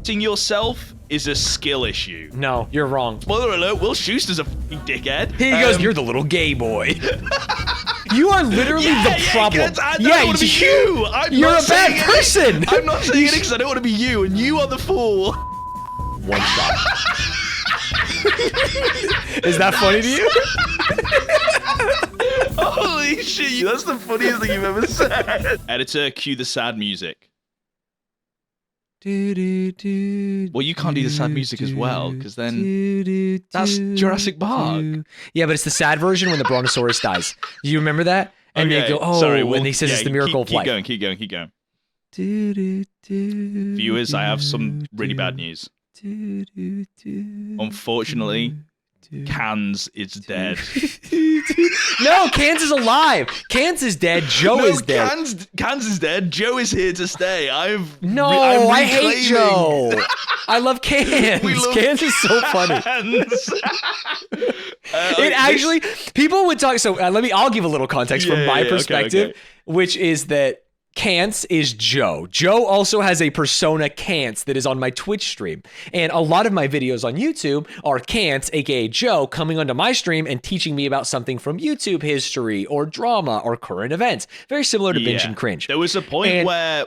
accepting yourself is a skill issue. No, you're wrong. Spoiler alert, Will Schuester's a fucking dickhead. He goes, you're the little gay boy. You are literally the problem. I don't want to be you. You're a bad person. I'm not saying it because I don't want to be you, and you are the fool. One shot. Is that funny to you? Holy shit, that's the funniest thing you've ever said. Editor, cue the sad music. Well, you can't do the sad music as well, because then that's Jurassic Park. Yeah, but it's the sad version when the Brontosaurus dies. Do you remember that? And they go, oh, sorry, and he says it's the miracle of life. Keep going. Viewers, I have some really bad news. Unfortunately, Cans is dead. No, Cans is alive. Cans is dead. Joe is dead. Cans is dead. Joe is here to stay. I hate Joe. I love Cans. Cans is so funny. It actually, people would talk. So I'll give a little context from my perspective, which is that Cants is Joe. Joe also has a persona Cants that is on my Twitch stream. And a lot of my videos on YouTube are Cants, aka Joe, coming onto my stream and teaching me about something from YouTube history or drama or current events. Very similar to Binge and Cringe. There was a point where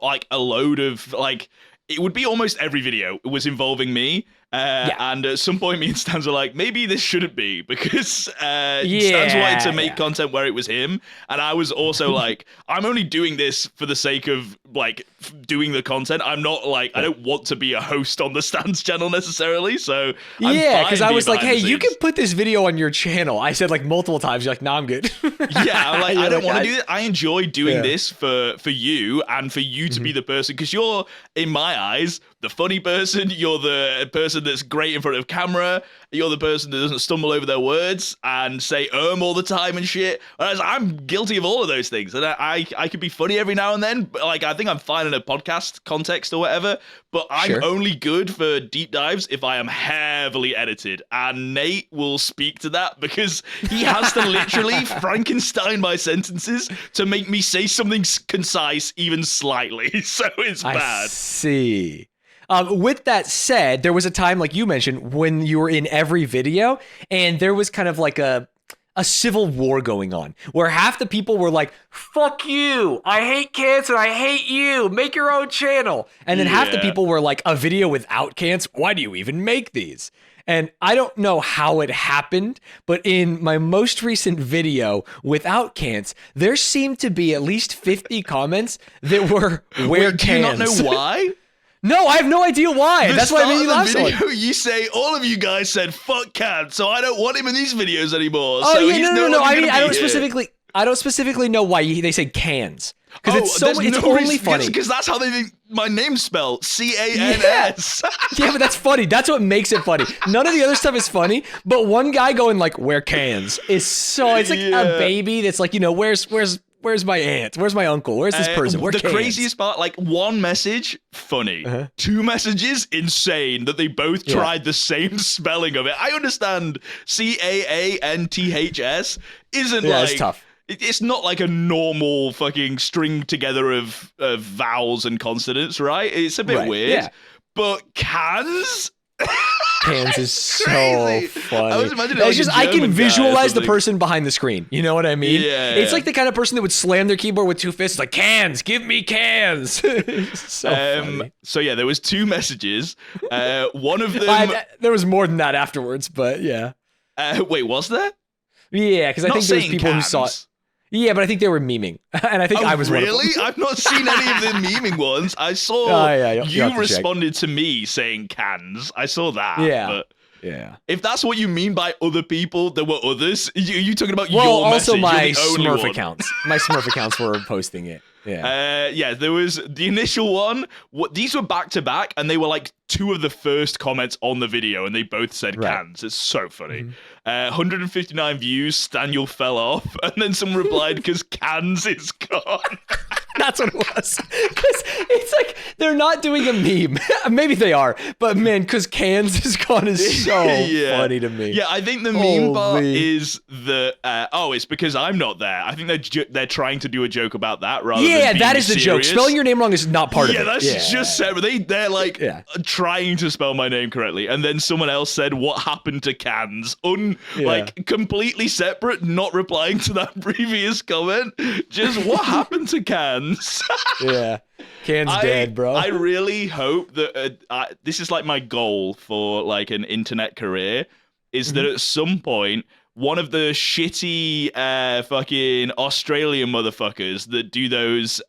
like a load of like, it would be almost every video was involving me. And at some point, me and Stans were like, maybe this shouldn't be, because Stans wanted to make content where it was him. And I was also like, I'm only doing this for the sake of like doing the content. I'm not like, I don't want to be a host on the Stans channel necessarily. So because I was like, hey, you can put this video on your channel. I said like multiple times, you're like, nah, I'm good. I'm like, I don't want to do it. I enjoy doing this for you and for you to be the person, because you're, in my eyes, the funny person. You're the person that's great in front of camera. You're the person that doesn't stumble over their words and say all the time and shit. Whereas I'm guilty of all of those things. And I could be funny every now and then. But like, I think I'm fine in a podcast context or whatever. But I'm only good for deep dives if I am heavily edited. And Nate will speak to that, because he has to literally Frankenstein my sentences to make me say something concise even slightly. So it's bad. I see. With that said, there was a time, like you mentioned, when you were in every video and there was kind of like a civil war going on where half the people were like, fuck you, I hate cancer, I hate you, make your own channel. And then half the people were like, a video without cancer, why do you even make these? And I don't know how it happened, but in my most recent video without cans, there seemed to be at least 50 comments that were where cans. Do you not know why? No, I have no idea why. That's why I made you laugh so much. You say all of you guys said fuck Cat, so I don't want him in these videos anymore. Oh so yeah, he's no. I mean, I don't here. specifically know why they say cans, because it's only funny. Because that's how they think my name's spelled, C-A-N-S. Yeah, but that's funny. That's what makes it funny. None of the other stuff is funny, but one guy going like, "Where cans?" is so. It's like a baby that's like, where's my aunt? Where's my uncle? Where's this person? Where the cans? Craziest part, like one message, funny. Two messages, insane, that they both tried the same spelling of it. I understand C-A-A-N-T-H-S isn't like... it's tough. It's not like a normal fucking string together of vowels and consonants, right? It's a bit weird. Yeah. But cans... Cans is so funny. I was imagining it's just I can visualize the person behind the screen. You know what I mean? Yeah. It's like the kind of person that would slam their keyboard with two fists, like cans, give me cans. So funny. So yeah, there was two messages. One of them. There was more than that afterwards, but yeah. Wait, was there? Yeah, because I think there was people who saw it. Yeah, but I think they were memeing, and I think I was really? one of them. I've not seen any of the memeing ones. I saw you responded to me saying cans. I saw that. Yeah. But yeah. If that's what you mean by other people, there were others. You talking about your also message? My Smurf accounts. My Smurf accounts were posting it. Yeah. There was the initial one. These were back to back, and they were like two of the first comments on the video, and they both said cans. It's so funny. 159 views. Staniel fell off, and then someone replied because cans is gone. That's what it was. Because it's like they're not doing a meme. Maybe they are, but man, because cans has gone is so funny to me. Yeah, I think the meme part is the it's because I'm not there. I think they're trying to do a joke about that rather than being that is the joke. serious. Spelling your name wrong is not part of it. Yeah, that's just separate. They're like trying to spell my name correctly, and then someone else said, "What happened to cans?" Like completely separate, not replying to that previous comment. Just what happened to cans? Yeah, cans dead, bro. I really hope that this is like my goal for like an internet career is that at some point one of the shitty fucking Australian motherfuckers that do those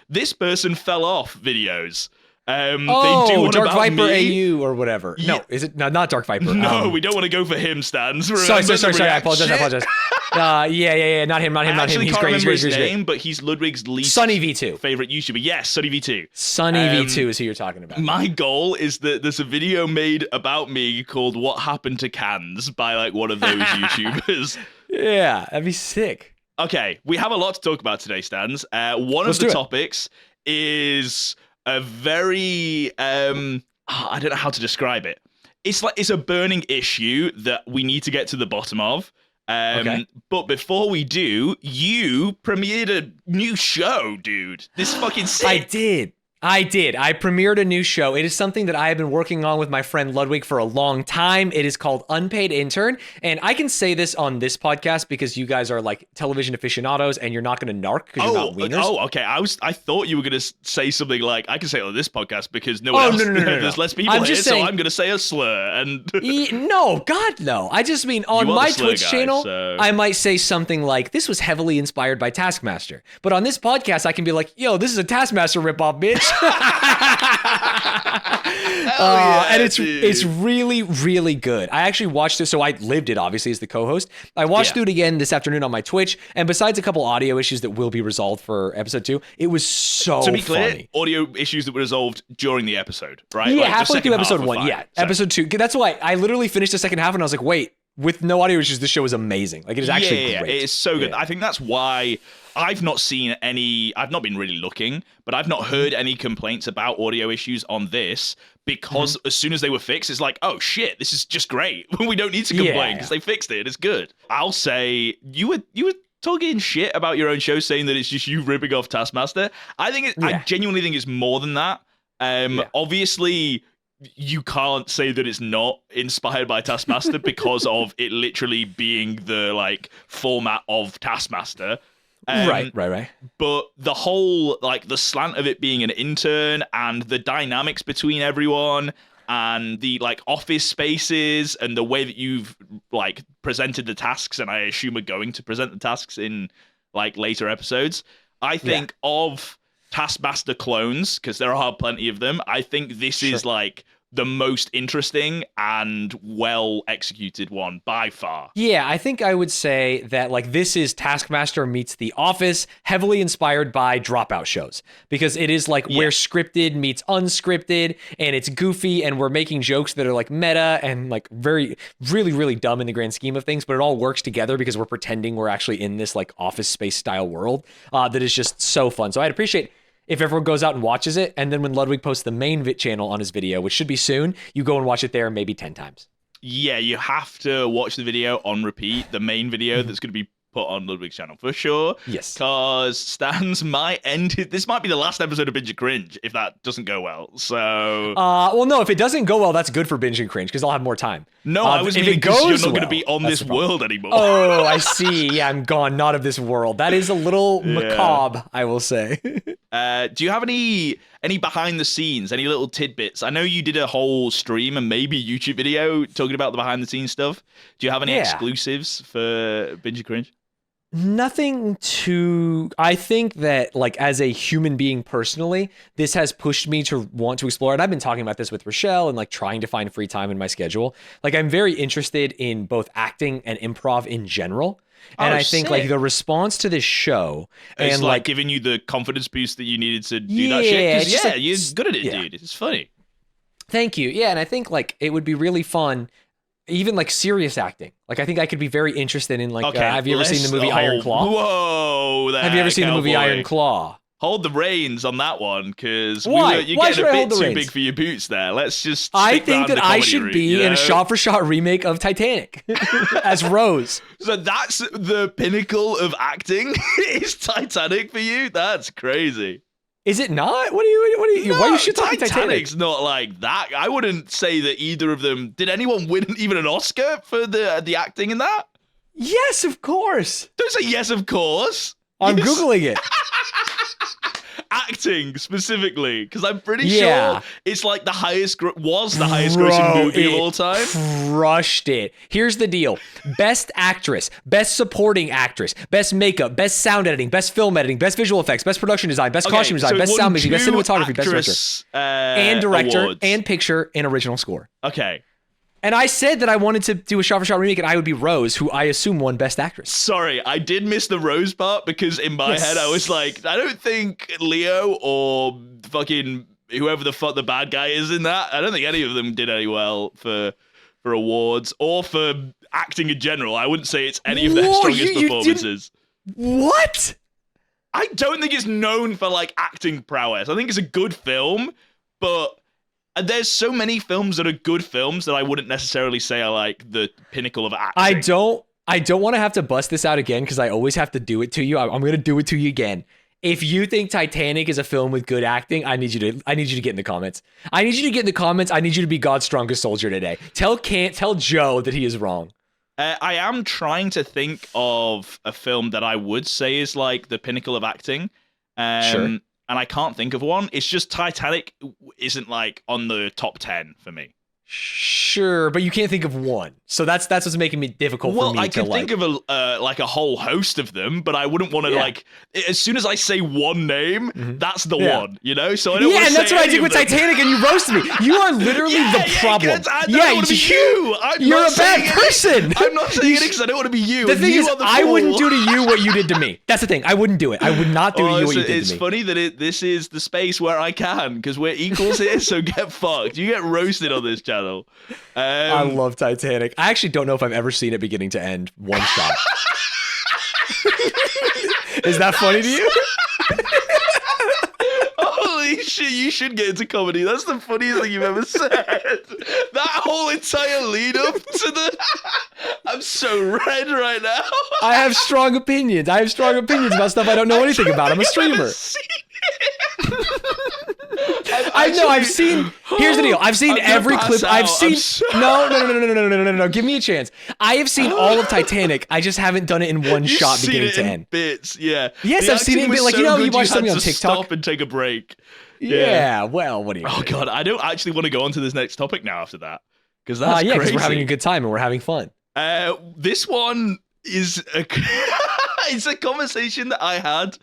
this person fell off videos. They do Dark about Viper me. AU or whatever. Yeah. No, is it not Dark Viper? No, we don't want to go for him, Stans. Sorry. I apologize. Not him. I actually He's can't great. remember He's his great. name, but he's Ludwig's least Sunny V2 favorite YouTuber. Yes, Sunny V2. Sunny V2 is who you're talking about. My goal is that there's a video made about me called "What Happened to Cans" by like one of those YouTubers. Yeah, that'd be sick. Okay, we have a lot to talk about today, Stans. One of the topics is a very I don't know how to describe it. It's a burning issue that we need to get to the bottom of. But before we do, you premiered a new show, dude. This is fucking sick. I did. I premiered a new show. It is something that I have been working on with my friend Ludwig for a long time. It is called Unpaid Intern. And I can say this on this podcast because you guys are like television aficionados and you're not going to narc because you're not wieners. Oh, okay. I thought you were going to say something like, I can say it on this podcast because no one else, there's less people here, so I'm going to say a slur. And no, God, no. I just mean on my Twitch channel, I might say something like, this was heavily inspired by Taskmaster. But on this podcast, I can be like, yo, this is a Taskmaster ripoff, bitch. And it's really, really good. I actually watched it, so I lived it obviously as the co-host. I watched through it again this afternoon on my Twitch, and besides a couple audio issues that will be resolved for episode 2, it was so funny. To be clear, audio issues that were resolved during the episode, right? Yeah, like halfway through episode 1. Yeah, episode 2. That's why I literally finished the second half, and I was like, wait. With no audio issues, this show is amazing. Like, it is actually great. It is so good. I think that's why I've not seen any... I've not been really looking, but I've not heard any complaints about audio issues on this because as soon as they were fixed, it's like, oh, shit, this is just great. We don't need to complain because they fixed it. It's good. I'll say you were talking shit about your own show, saying that it's just you ripping off Taskmaster. I genuinely think it's more than that. Obviously... You can't say that it's not inspired by Taskmaster because of it literally being the like format of Taskmaster. Right. But the whole like the slant of it being an intern and the dynamics between everyone and the like office spaces and the way that you've like presented the tasks, and I assume are going to present the tasks in like later episodes. I think of Taskmaster clones, because there are plenty of them. I think this is like the most interesting and well executed one by far. Yeah, I think I would say that like this is Taskmaster meets The Office, heavily inspired by Dropout shows, because it is like where scripted meets unscripted, and it's goofy, and we're making jokes that are like meta and like very really really dumb in the grand scheme of things, but it all works together because we're pretending we're actually in this like Office Space style world that is just so fun. So I'd appreciate if everyone goes out and watches it, and then when Ludwig posts the main channel on his video, which should be soon, you go and watch it there maybe 10 times. Yeah, you have to watch the video on repeat, the main video that's going to be put on Ludwig's channel for sure. Yes. Because Stans might end it. This might be the last episode of Binge and Cringe if that doesn't go well. So. Well, no, if it doesn't go well, that's good for Binge and Cringe because I'll have more time. No, I was meaning because you're not going to be on this world anymore. Oh, I see. Yeah, I'm gone. Not of this world. That is a little macabre, I will say. Do you have any behind the scenes, any little tidbits? I know you did a whole stream and maybe YouTube video talking about the behind the scenes stuff. Do you have any exclusives for Binge and Cringe? Nothing to... I think that, like, as a human being personally, this has pushed me to want to explore. And I've been talking about this with Rochelle and, like, trying to find free time in my schedule. Like, I'm very interested in both acting and improv in general. And I think, like, the response to this show... It's, and like, giving you the confidence boost that you needed to do that shit. Because, like, you're good at it, dude. It's funny. Thank you. Yeah, and I think, like, it would be really fun... Even like serious acting. Like I think I could be very interested in like, have you ever seen the movie Iron Claw? Whoa. Have you ever seen the movie Iron Claw? hold the reins on that one, because Why? you're Why getting should a I hold bit the too reins? big for your boots there. Let's just. I stick think down that the I comedy should route, be you in know? a shot-for-shot remake of Titanic as Rose. So that's the pinnacle of acting is Titanic for you? That's crazy. Is it not? What are you? No, why are you shit talking Titanic? Titanic's not like that. I wouldn't say that either of them. Did anyone win even an Oscar for the acting in that? Yes, of course. Don't say yes, of course. I'm Yes. Googling it. Acting specifically, because I'm pretty Yeah. sure it's like the highest grossing movie of all time. Crushed it. Here's the deal: best actress, best supporting actress, best makeup, best sound editing, best film editing, best visual effects, best production design, best costume design, so it best won sound mixing, best 2 cinematography, best director, actress, and director, awards. and picture, and original score. Okay. And I said that I wanted to do a shot-for-shot remake, and I would be Rose, who I assume won Best Actress. Sorry, I did miss the Rose part, because in my head I was like, I don't think Leo or fucking whoever the fuck the bad guy is in that, I don't think any of them did any well for awards or for acting in general. I wouldn't say it's any of their strongest performances. What? I don't think it's known for like acting prowess. I think it's a good film, but there's so many films that are good films that I wouldn't necessarily say are like the pinnacle of acting. I don't want to have to bust this out again, because I always have to do it to you. I'm going to do it to you again. If you think Titanic is a film with good acting, I need you to get in the comments. I need you to get in the comments. I need you to be God's strongest soldier today. Tell Joe that he is wrong. I am trying to think of a film that I would say is like the pinnacle of acting. Sure. And I can't think of one. It's just Titanic isn't like on the top 10 for me. Sure, but you can't think of one. So that's what's making me difficult for me to like. Well, I could think of a whole host of them, but I wouldn't want to like. As soon as I say one name, that's the one, you know. So I don't. Yeah, and that's what I did with Titanic, and you roasted me. You are literally the problem. I don't want to be you. You're a bad person. I'm not saying it because I don't want to be you. The thing is, I wouldn't do to you what you did to me. That's the thing. I wouldn't do it. I would not do to you what you did to me. It's funny that this is the space where I can, because we're equals here. So get fucked. You get roasted on this channel. I love Titanic. I actually don't know if I've ever seen it beginning to end one shot. Is that funny to you? Holy shit, you should get into comedy. That's the funniest thing you've ever said. That whole entire lead up to the... I'm so red right now. I have strong opinions. About stuff I don't know anything about. I'm a streamer. I've seen. Here's the deal. I've seen every clip. I've seen. No. Give me a chance. I have seen all of Titanic. I just haven't done it in one shot, beginning to end. Bits, yeah. Yes, I've seen it in bits. Like, you know, you watch something on TikTok. Stop and take a break. Yeah. Well, what do you? Oh god, I don't actually want to go on to this next topic now. After that, because that's crazy. Because we're having a good time and we're having fun. This one is it's a conversation that I had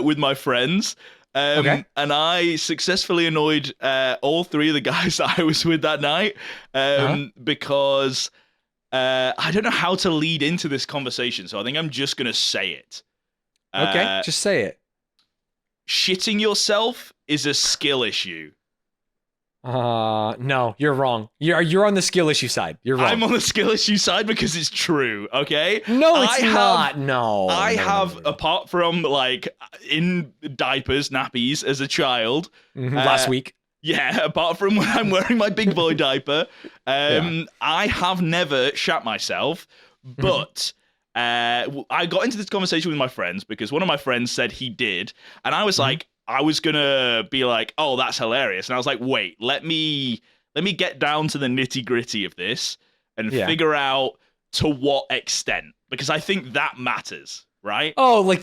with my friends. And I successfully annoyed all 3 of the guys that I was with that night because I don't know how to lead into this conversation. So I think I'm just going to say it. Okay, just say it. Shitting yourself is a skill issue. No, you're wrong. You're on the skill issue side. You're wrong. I'm on the skill issue side because it's true, okay? No, it's not. No. I have, apart from like in diapers, nappies as a child. Last week. Yeah, apart from when I'm wearing my big boy diaper, I have never shat myself, but I got into this conversation with my friends because one of my friends said he did, and I was like, I was gonna be like, oh, that's hilarious. And I was like, wait, let me get down to the nitty gritty of this and figure out to what extent, because I think that matters, right? Oh, like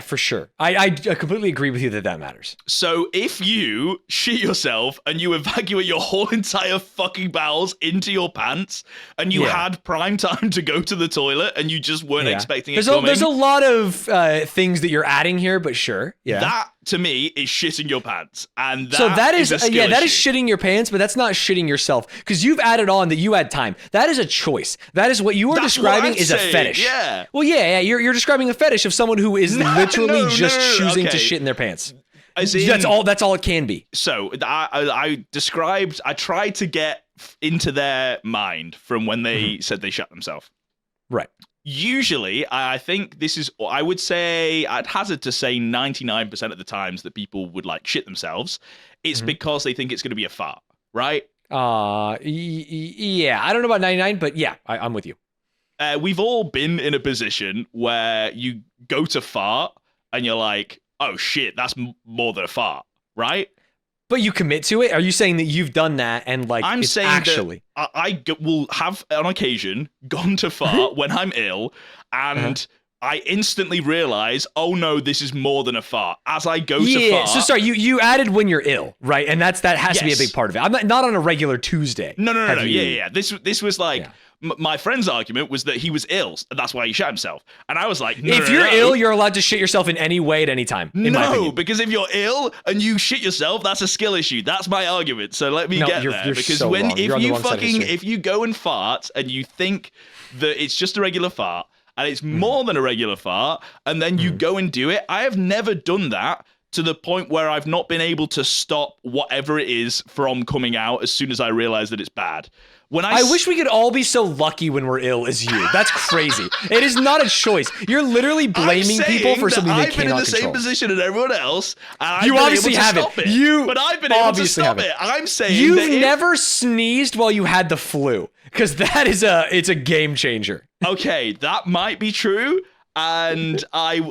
for sure. I completely agree with you that matters. So if you shit yourself and you evacuate your whole entire fucking bowels into your pants and you had prime time to go to the toilet and you just weren't expecting it coming. There's a lot of things that you're adding here, but sure. Yeah. That to me is shitting your pants. And that is a skill that is issue. shitting your pants, but that's not shitting yourself, because you've added on that you had time. That is a choice. That is what you are describing is a fetish. Yeah. Well, you're describing a fetish of someone who is literally just choosing to shit in their pants. That's all it can be. So I tried to get into their mind from when they said they shut themselves. Right. Usually, I think this is, I would say, I'd hazard to say 99% of the times that people would like shit themselves, it's because they think it's going to be a fart, right? Yeah, I don't know about 99, but yeah, I'm with you. We've all been in a position where you go to fart and you're like, oh shit, that's more than a fart, right? But you commit to it? Are you saying that you've done that and like I'm it's saying actually that I will have on occasion gone to fart when I'm ill and I instantly realize, oh no, this is more than a fart. As I go to fart. So sorry, you added when you're ill, right? And that has to be a big part of it. I'm not on a regular Tuesday. No. Yeah. This was like my friend's argument was that he was ill, and that's why he shot himself. And I was like, if you're ill, you're allowed to shit yourself in any way at any time. No, because if you're ill and you shit yourself, that's a skill issue. That's my argument. So let me get there. Because so wrong. if you go and fart and you think that it's just a regular fart and it's more than a regular fart, and then you go and do it, I have never done that to the point where I've not been able to stop whatever it is from coming out as soon as I realize that it's bad. I wish we could all be so lucky when we're ill as you. That's crazy. It is not a choice. You're literally blaming people for something they cannot control. I've been in the same position as everyone else. And you obviously haven't. But I've been able to stop it. I'm saying you've never sneezed while you had the flu, because that is it's a game changer. Okay, that might be true, and I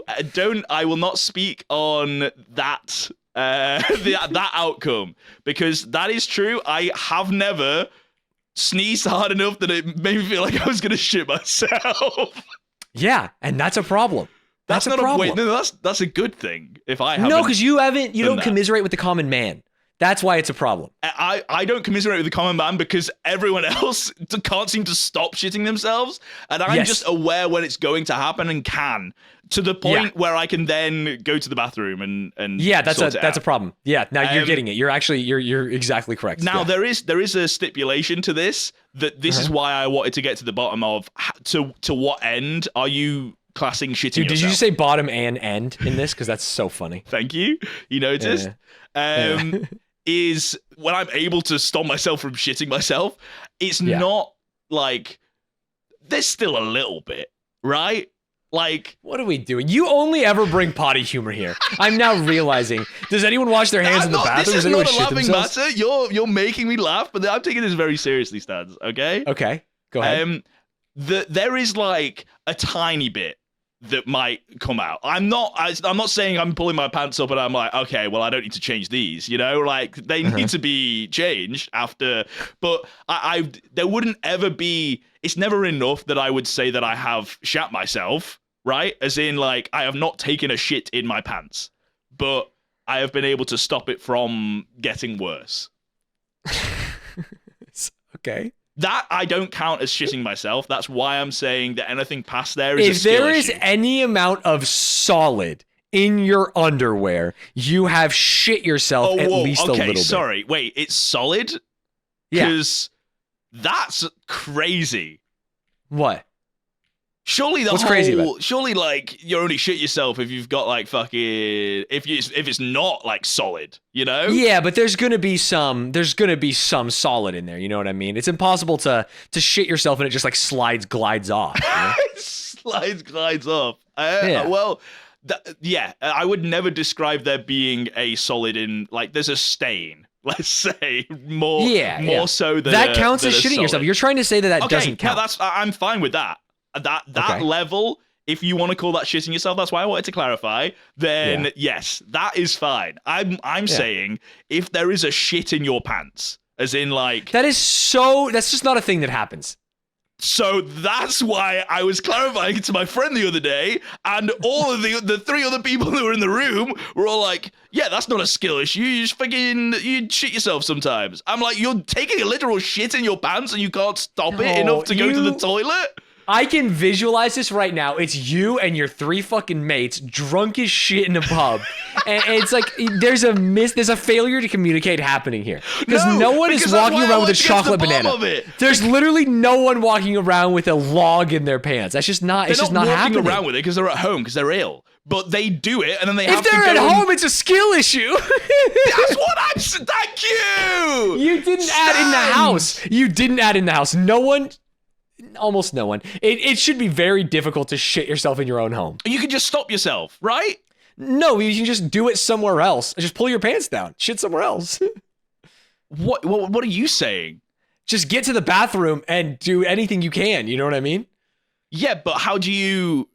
will not speak on that that outcome, because that is true. I have never sneezed hard enough that it made me feel like I was gonna shit myself. Yeah, and that's a problem. That's not a problem. Wait, no, that's a good thing. If I haven't, no, because you don't commiserate with the common man. That's why it's a problem. I don't commiserate with the common man because everyone else can't seem to stop shitting themselves, and I'm just aware when it's going to happen and can, to the point where I can then go to the bathroom and that's a problem. Yeah, now you're getting it. You're actually you're exactly correct. Now there is a stipulation to this, that this is why I wanted to get to the bottom of to what end are you classing shitting yourself? Did you say bottom and end in this? Because that's so funny. Thank you. You noticed. Is when I'm able to stop myself from shitting myself, it's not like there's still a little bit, right? Like, what are we doing? You only ever bring potty humor here. I'm now realizing. Does anyone wash their hands in the bathroom? This is not a laughing matter. You're making me laugh, but I'm taking this very seriously, Stans. Okay. Okay. Go ahead. There is like a tiny bit that might come out. I'm not saying I'm pulling my pants up and I'm like, okay, well, I don't need to change these, like they need to be changed after, but there wouldn't ever be, it's never enough that I would say that I have shat myself, right? As in, like, I have not taken a shit in my pants, but I have been able to stop it from getting worse. Okay. That I don't count as shitting myself. That's why I'm saying that anything past there is a skill issue. If there is any amount of solid in your underwear, you have shit yourself at least a little bit. Sorry. Wait, it's solid? Yeah. Because that's crazy. What? Surely What's crazy about it? Surely, like, you only shit yourself if you've got like fucking if it's not like solid, Yeah, but there's gonna be some solid in there. You know what I mean? It's impossible to shit yourself and it just like glides off. Glides off. Well, I would never describe there being a solid in, like, there's a stain. Let's say more so than that counts as shitting yourself. You're trying to say that doesn't count. No, I'm fine with that. That level, if you want to call that shitting yourself, that's why I wanted to clarify, then yes, that is fine. I'm saying if there is a shit in your pants, as in like... that's just not a thing that happens. So that's why I was clarifying it to my friend the other day, and all of the three other people who were in the room were all like, yeah, that's not a skill issue, you shit yourself sometimes. I'm like, you're taking a literal shit in your pants and you can't stop it enough to go to the toilet? I can visualize this right now. It's you and your three fucking mates drunk as shit in a pub. And it's like there's a failure to communicate happening here. Because no one is walking around with a chocolate banana. There's literally no one walking around with a log in their pants. That's just not happening. They're not walking around with it because they're at home, because they're ill. But they do it, and then they have to go. If they're at home, it's a skill issue. That's what I'm saying. Thank you. You didn't add in the house. You didn't add in the house. No one... almost no one. It should be very difficult to shit yourself in your own home. You can just stop yourself, right? No, you can just do it somewhere else. Just pull your pants down. Shit somewhere else. What are you saying? Just get to the bathroom and do anything you can. You know what I mean? Yeah, but how do you...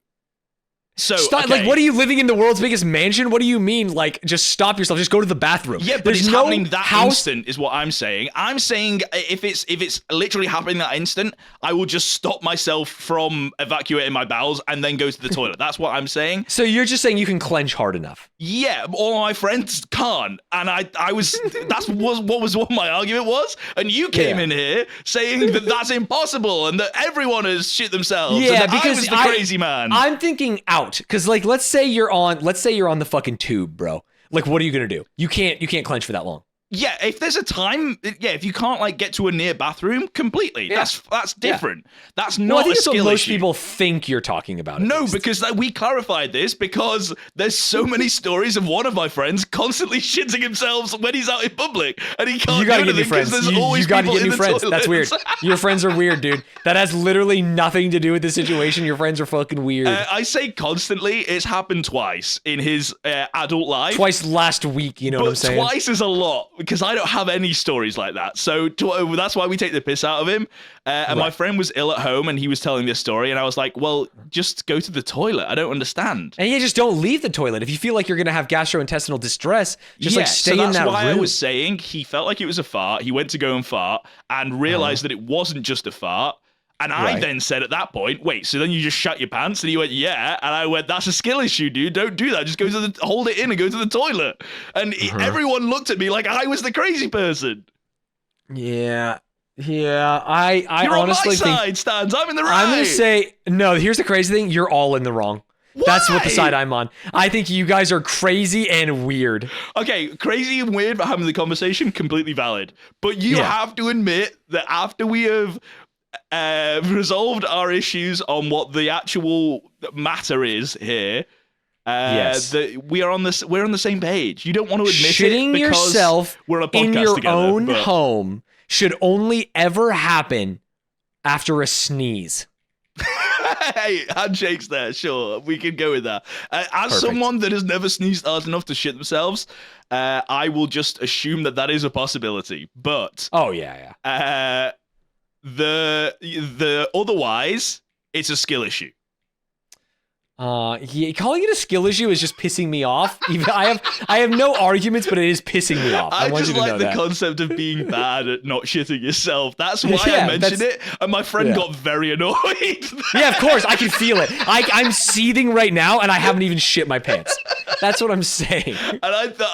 So, stop, okay. Like, what are you living in the world's biggest mansion? What do you mean? Like, just stop yourself. Just go to the bathroom. Yeah, but it's happening that instant is what I'm saying. I'm saying if it's literally happening that instant, I will just stop myself from evacuating my bowels and then go to the toilet. That's what I'm saying. So you're just saying you can clench hard enough. Yeah, all my friends can't, and I was what my argument was, and you came in here saying that that's impossible and that everyone has shit themselves. Yeah, and because I was the crazy man. I'm thinking out because like let's say you're on the fucking tube, bro. Like, what are you gonna do? You can't clench for that long. Yeah, if there's a time, if you can't like get to a near bathroom completely, that's different. That's not I think a that's skill what most issue. people think you're talking about. No, because we clarified this because there's so many stories of one of my friends constantly shitting himself when he's out in public and he can't. You gotta get new friends. You gotta get new friends. That's weird. Your friends are weird, dude. That has literally nothing to do with the situation. Your friends are fucking weird. I say constantly. It's happened twice in his adult life. Twice last week. You know what I'm saying? Twice is a lot. Because I don't have any stories like that. So that's why we take the piss out of him. And my friend was ill at home and he was telling this story. And I was like, well, just go to the toilet. I don't understand. And you just don't leave the toilet. If you feel like you're going to have gastrointestinal distress, just like stay in that room. That's why I was saying he felt like it was a fart. He went to go and fart and realized that it wasn't just a fart. And I then said at that point, wait, so then you just shut your pants? And he went, yeah. And I went, that's a skill issue, dude. Don't do that. Just hold it in and go to the toilet. And everyone looked at me like I was the crazy person. Yeah. Yeah. I You're honestly on my side, Stans. I'm in the right. I'm going to say, no, here's the crazy thing. You're all in the wrong. Why? That's what the side I'm on. I think you guys are crazy and weird. Okay, crazy and weird for having the conversation, completely valid. But you have to admit that after we have resolved our issues on what the actual matter is here. We're on the same page. You don't want to admit shitting it because yourself we're on a podcast in your together, own home should only ever happen after a sneeze. Hey, handshakes there. Sure, we can go with that. As someone that has never sneezed hard enough to shit themselves, I will just assume that is a possibility. But the otherwise, it's a skill issue. Calling it a skill issue is just pissing me off. Even I have no arguments, but it is pissing me off. I want just you to know like the that. concept of being bad at not shitting yourself. That's why I mentioned it, and my friend got very annoyed. Yeah, of course, I can feel it. I'm seething right now, and I haven't even shit my pants. That's what I'm saying. And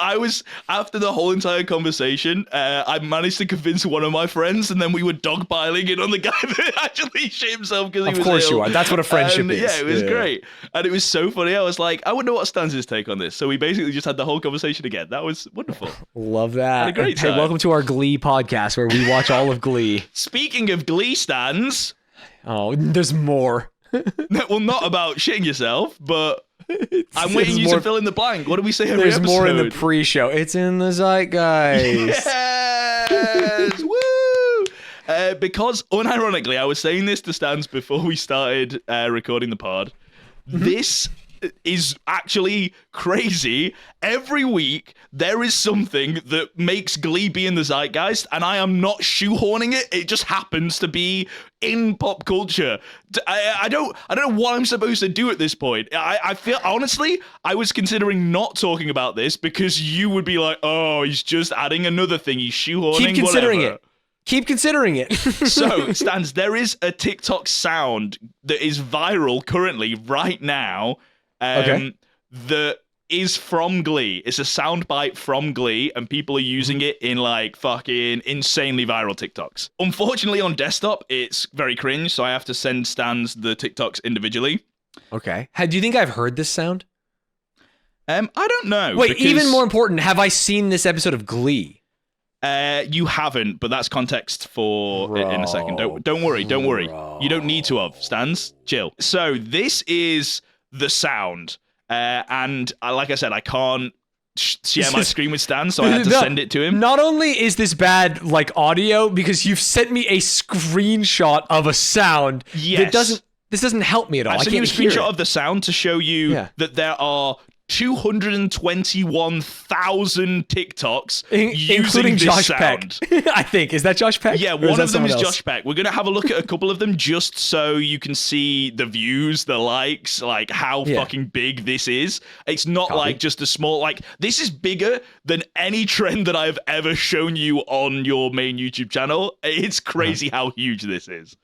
I was after the whole entire conversation, I managed to convince one of my friends, and then we were dogpiling it on the guy that actually shit himself because he was ill. Of course you are. That's what a friendship is. Yeah, it was great. And it was so funny. I was like, I wonder what Stans' take on this. So we basically just had the whole conversation again. That was wonderful. Love that. Had a great time. Hey, welcome to our Glee podcast where we watch all of Glee. Speaking of Glee, Stans. Oh, there's more. Well, not about shitting yourself, but I'm waiting you to fill in the blank. What do we say every There's episode? more in the pre-show. It's in the zeitgeist. Yes! Woo! Because unironically, I was saying this to Stans before we started recording the pod. This is actually crazy. Every week, there is something that makes Glee be in the zeitgeist, and I am not shoehorning it. It just happens to be in pop culture. I don't know what I'm supposed to do at this point. I feel, honestly, I was considering not talking about this because you would be like, oh, he's just adding another thing. He's shoehorning. Keep considering whatever. it. Keep considering it. So, Stans, there is a TikTok sound that is viral currently right now that is from Glee. It's a soundbite from Glee, and people are using it in like fucking insanely viral TikToks. Unfortunately, on desktop, it's very cringe, so I have to send Stans the TikToks individually. Okay. Do you think I've heard this sound? I don't know. Wait, even more important, have I seen this episode of Glee? You haven't, but that's context for in a second. Don't worry. You don't need to have. Stans, chill. So this is the sound, and like I said, I can't share my screen with Stan, so I had to send it to him. Not only is this bad, like, audio, because you've sent me a screenshot of a sound that this doesn't help me at all. I sent you a screenshot of the sound to show you that there are 221,000 TikToks including this Josh sound. Peck. I think. Is that Josh Peck? Yeah, one of them is Josh Peck. We're going to have a look at a couple of them just so you can see the views, the likes, like how fucking big this is. It's not like just a small, like, this is bigger than any trend that I've ever shown you on your main YouTube channel. It's crazy how huge this is.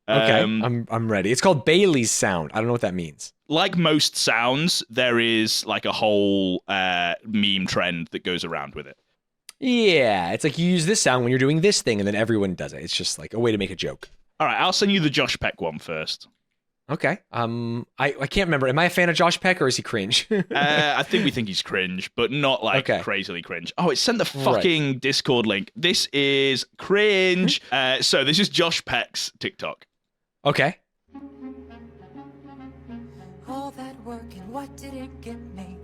Okay, I'm ready. It's called Bailey's sound. I don't know what that means. Like most sounds, there is like a whole meme trend that goes around with it. Yeah, it's like you use this sound when you're doing this thing, and then everyone does it. It's just like a way to make a joke. All right, I'll send you the Josh Peck one first. Okay. I can't remember. Am I a fan of Josh Peck, or is he cringe? I think we think he's cringe, but not like crazily cringe. Oh, it sent the fucking Discord link. This is Cringe. So this is Josh Peck's TikTok. Okay. All that work and what did it get me?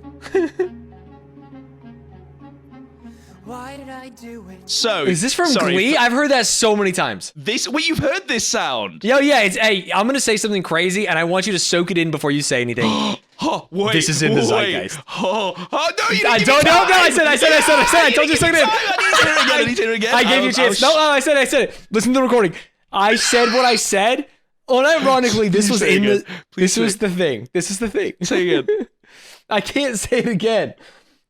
Why did I do it? So is this from Glee? I've heard that so many times. Wait, you've heard this sound? Yeah. It's hey, I'm gonna say something crazy, and I want you to soak it in before you say anything. Wait, this is in the zeitgeist. No, you didn't. I don't know. No, I said. I told you to soak it in. I need to hear it again. I gave you a chance. No, I said it. Listen to the recording. I said what I said. Unironically, this was in the. This was the thing. This is the thing. Say it again. I can't say it again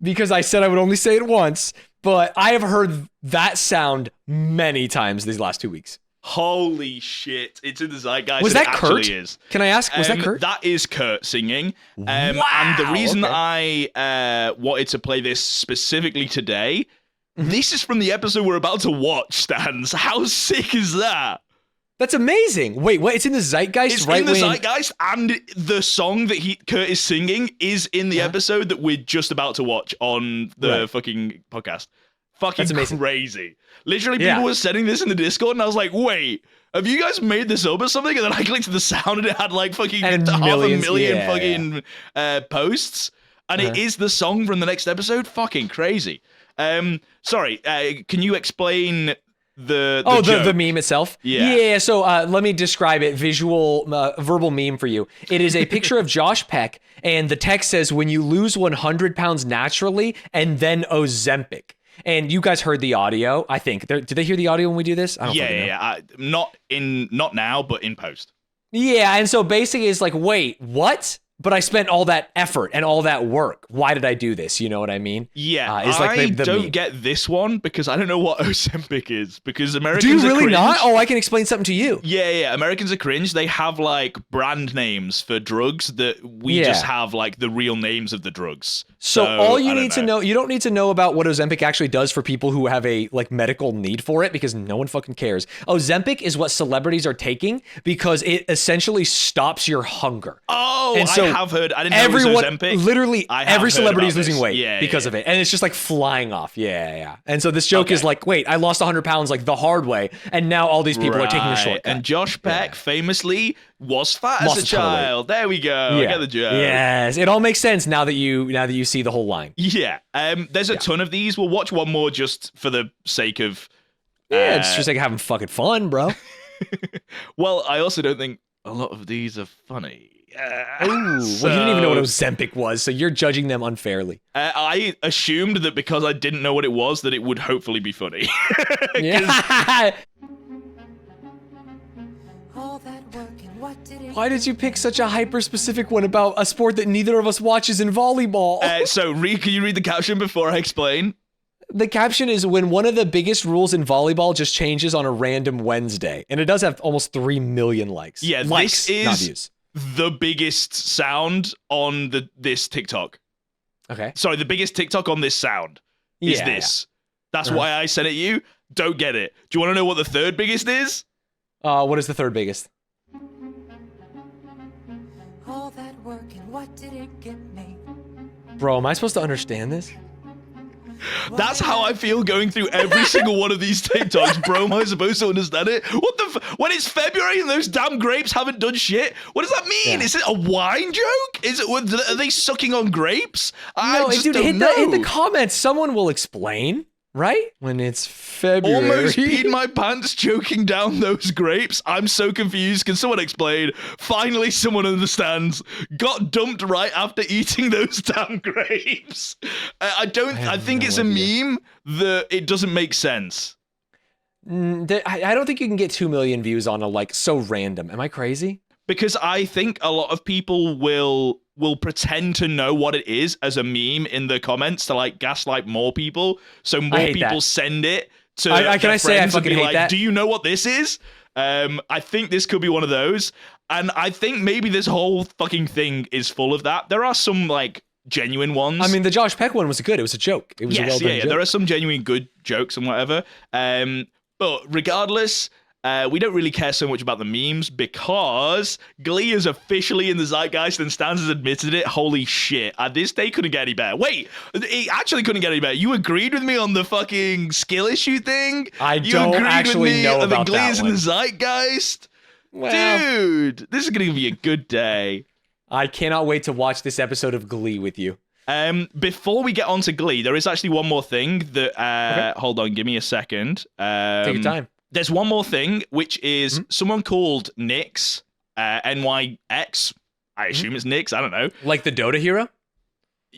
because I said I would only say it once. But I have heard that sound many times these last 2 weeks. Holy shit! It's in the zeitgeist. Was that Kurt? Is. Can I ask? Was that Kurt? That is Kurt singing. Wow, and the reason I wanted to play this specifically today, this is from the episode we're about to watch. Stans, how sick is that? That's amazing. Wait, what? It's in the zeitgeist, it's right? It's in the zeitgeist, and the song that Kurt is singing is in the episode that we're just about to watch on the fucking podcast. Fucking crazy. Literally, people were sending this in the Discord, and I was like, wait, have you guys made this up or something? And then I clicked the sound, and it had like fucking half a million fucking posts. And it is the song from the next episode. Fucking crazy. Sorry, can you explain... The meme itself. Yeah. So let me describe it. Verbal meme for you. It is a picture of Josh Peck, and the text says, "When you lose 100 pounds naturally, and then Ozempic." And you guys heard the audio, I think. Did they hear the audio when we do this? I don't know. Not now, but in post. Yeah, and so basically it's like, wait, what? But I spent all that effort and all that work. Why did I do this? You know what I mean? Yeah, it's like I don't meme. Get this one because I don't know what Ozempic is. Because Americans do you really are cringe. not? Oh, I can explain something to you. Yeah. Americans are cringe. They have like brand names for drugs that we just have like the real names of the drugs. So all you need to know, you don't need to know about what Ozempic actually does for people who have a like medical need for it because no one fucking cares. Ozempic is what celebrities are taking because it essentially stops your hunger. Oh, and so I have heard. I didn't know it was Ozempic. Literally, every celebrity is losing weight because of it, and it's just like flying off. Yeah. And so this joke is like, wait, I lost 100 pounds like the hard way, and now all these people are taking the shortcut. And Josh Peck famously was fat as a child. There we go. I get the joke. Yes, it all makes sense now that you see the whole line. Yeah. There's a ton of these. We'll watch one more just for the sake of. It's just like having fucking fun, bro. Well, I also don't think a lot of these are funny. Well, you didn't even know what Ozempic was, so you're judging them unfairly. I assumed that because I didn't know what it was, that it would hopefully be funny. Why did you pick such a hyper-specific one about a sport that neither of us watches in volleyball? Can you read the caption before I explain? The caption is when one of the biggest rules in volleyball just changes on a random Wednesday. And it does have almost 3 million likes. Yeah, likes, this not is views. The biggest sound on this TikTok. Okay. Sorry, the biggest TikTok on this sound is this. Yeah. That's why I sent it you. Don't get it. Do you want to know what the third biggest is? What is the third biggest? All that work and what did it get me? Bro, am I supposed to understand this? That's how I feel going through every single one of these TikToks. Bro, am I supposed to understand it? What the when it's February and those damn grapes haven't done shit? What does that mean? Yeah. Is it a wine joke? Are they sucking on grapes? No, I just dude, don't hit know. the comments. Someone will explain, right? When it's February. Almost peed my pants choking down those grapes. I'm so confused. Can someone explain? Finally, someone understands. Got dumped right after eating those damn grapes. I think no it's idea. a meme that it doesn't make sense. I don't think you can get 2 million views on a like so random. Am I crazy? Because I think a lot of people will pretend to know what it is as a meme in the comments to like gaslight more people. So more hate people that. send it to can their I say I friends and fucking be hate like, that? do you know what this is? I think this could be one of those. And I think maybe this whole fucking thing is full of that. There are some like genuine ones. I mean, the Josh Peck one was good. It was a joke. It was a well done joke. There are some genuine good jokes and whatever. But regardless, we don't really care so much about the memes because Glee is officially in the zeitgeist and Stans has admitted it. Holy shit. This day couldn't get any better. Wait, it actually couldn't get any better. You agreed with me on the fucking skill issue thing? You don't actually know about Glee that is in one. the zeitgeist? Well, Dude, this is going to be a good day. I cannot wait to watch this episode of Glee with you. Before we get on to Glee, there is actually one more thing that, Okay. Hold on, give me a second. Take your time. There's one more thing, which is someone called Nyx, NYX. I assume it's Nyx. I don't know. Like the Dota hero?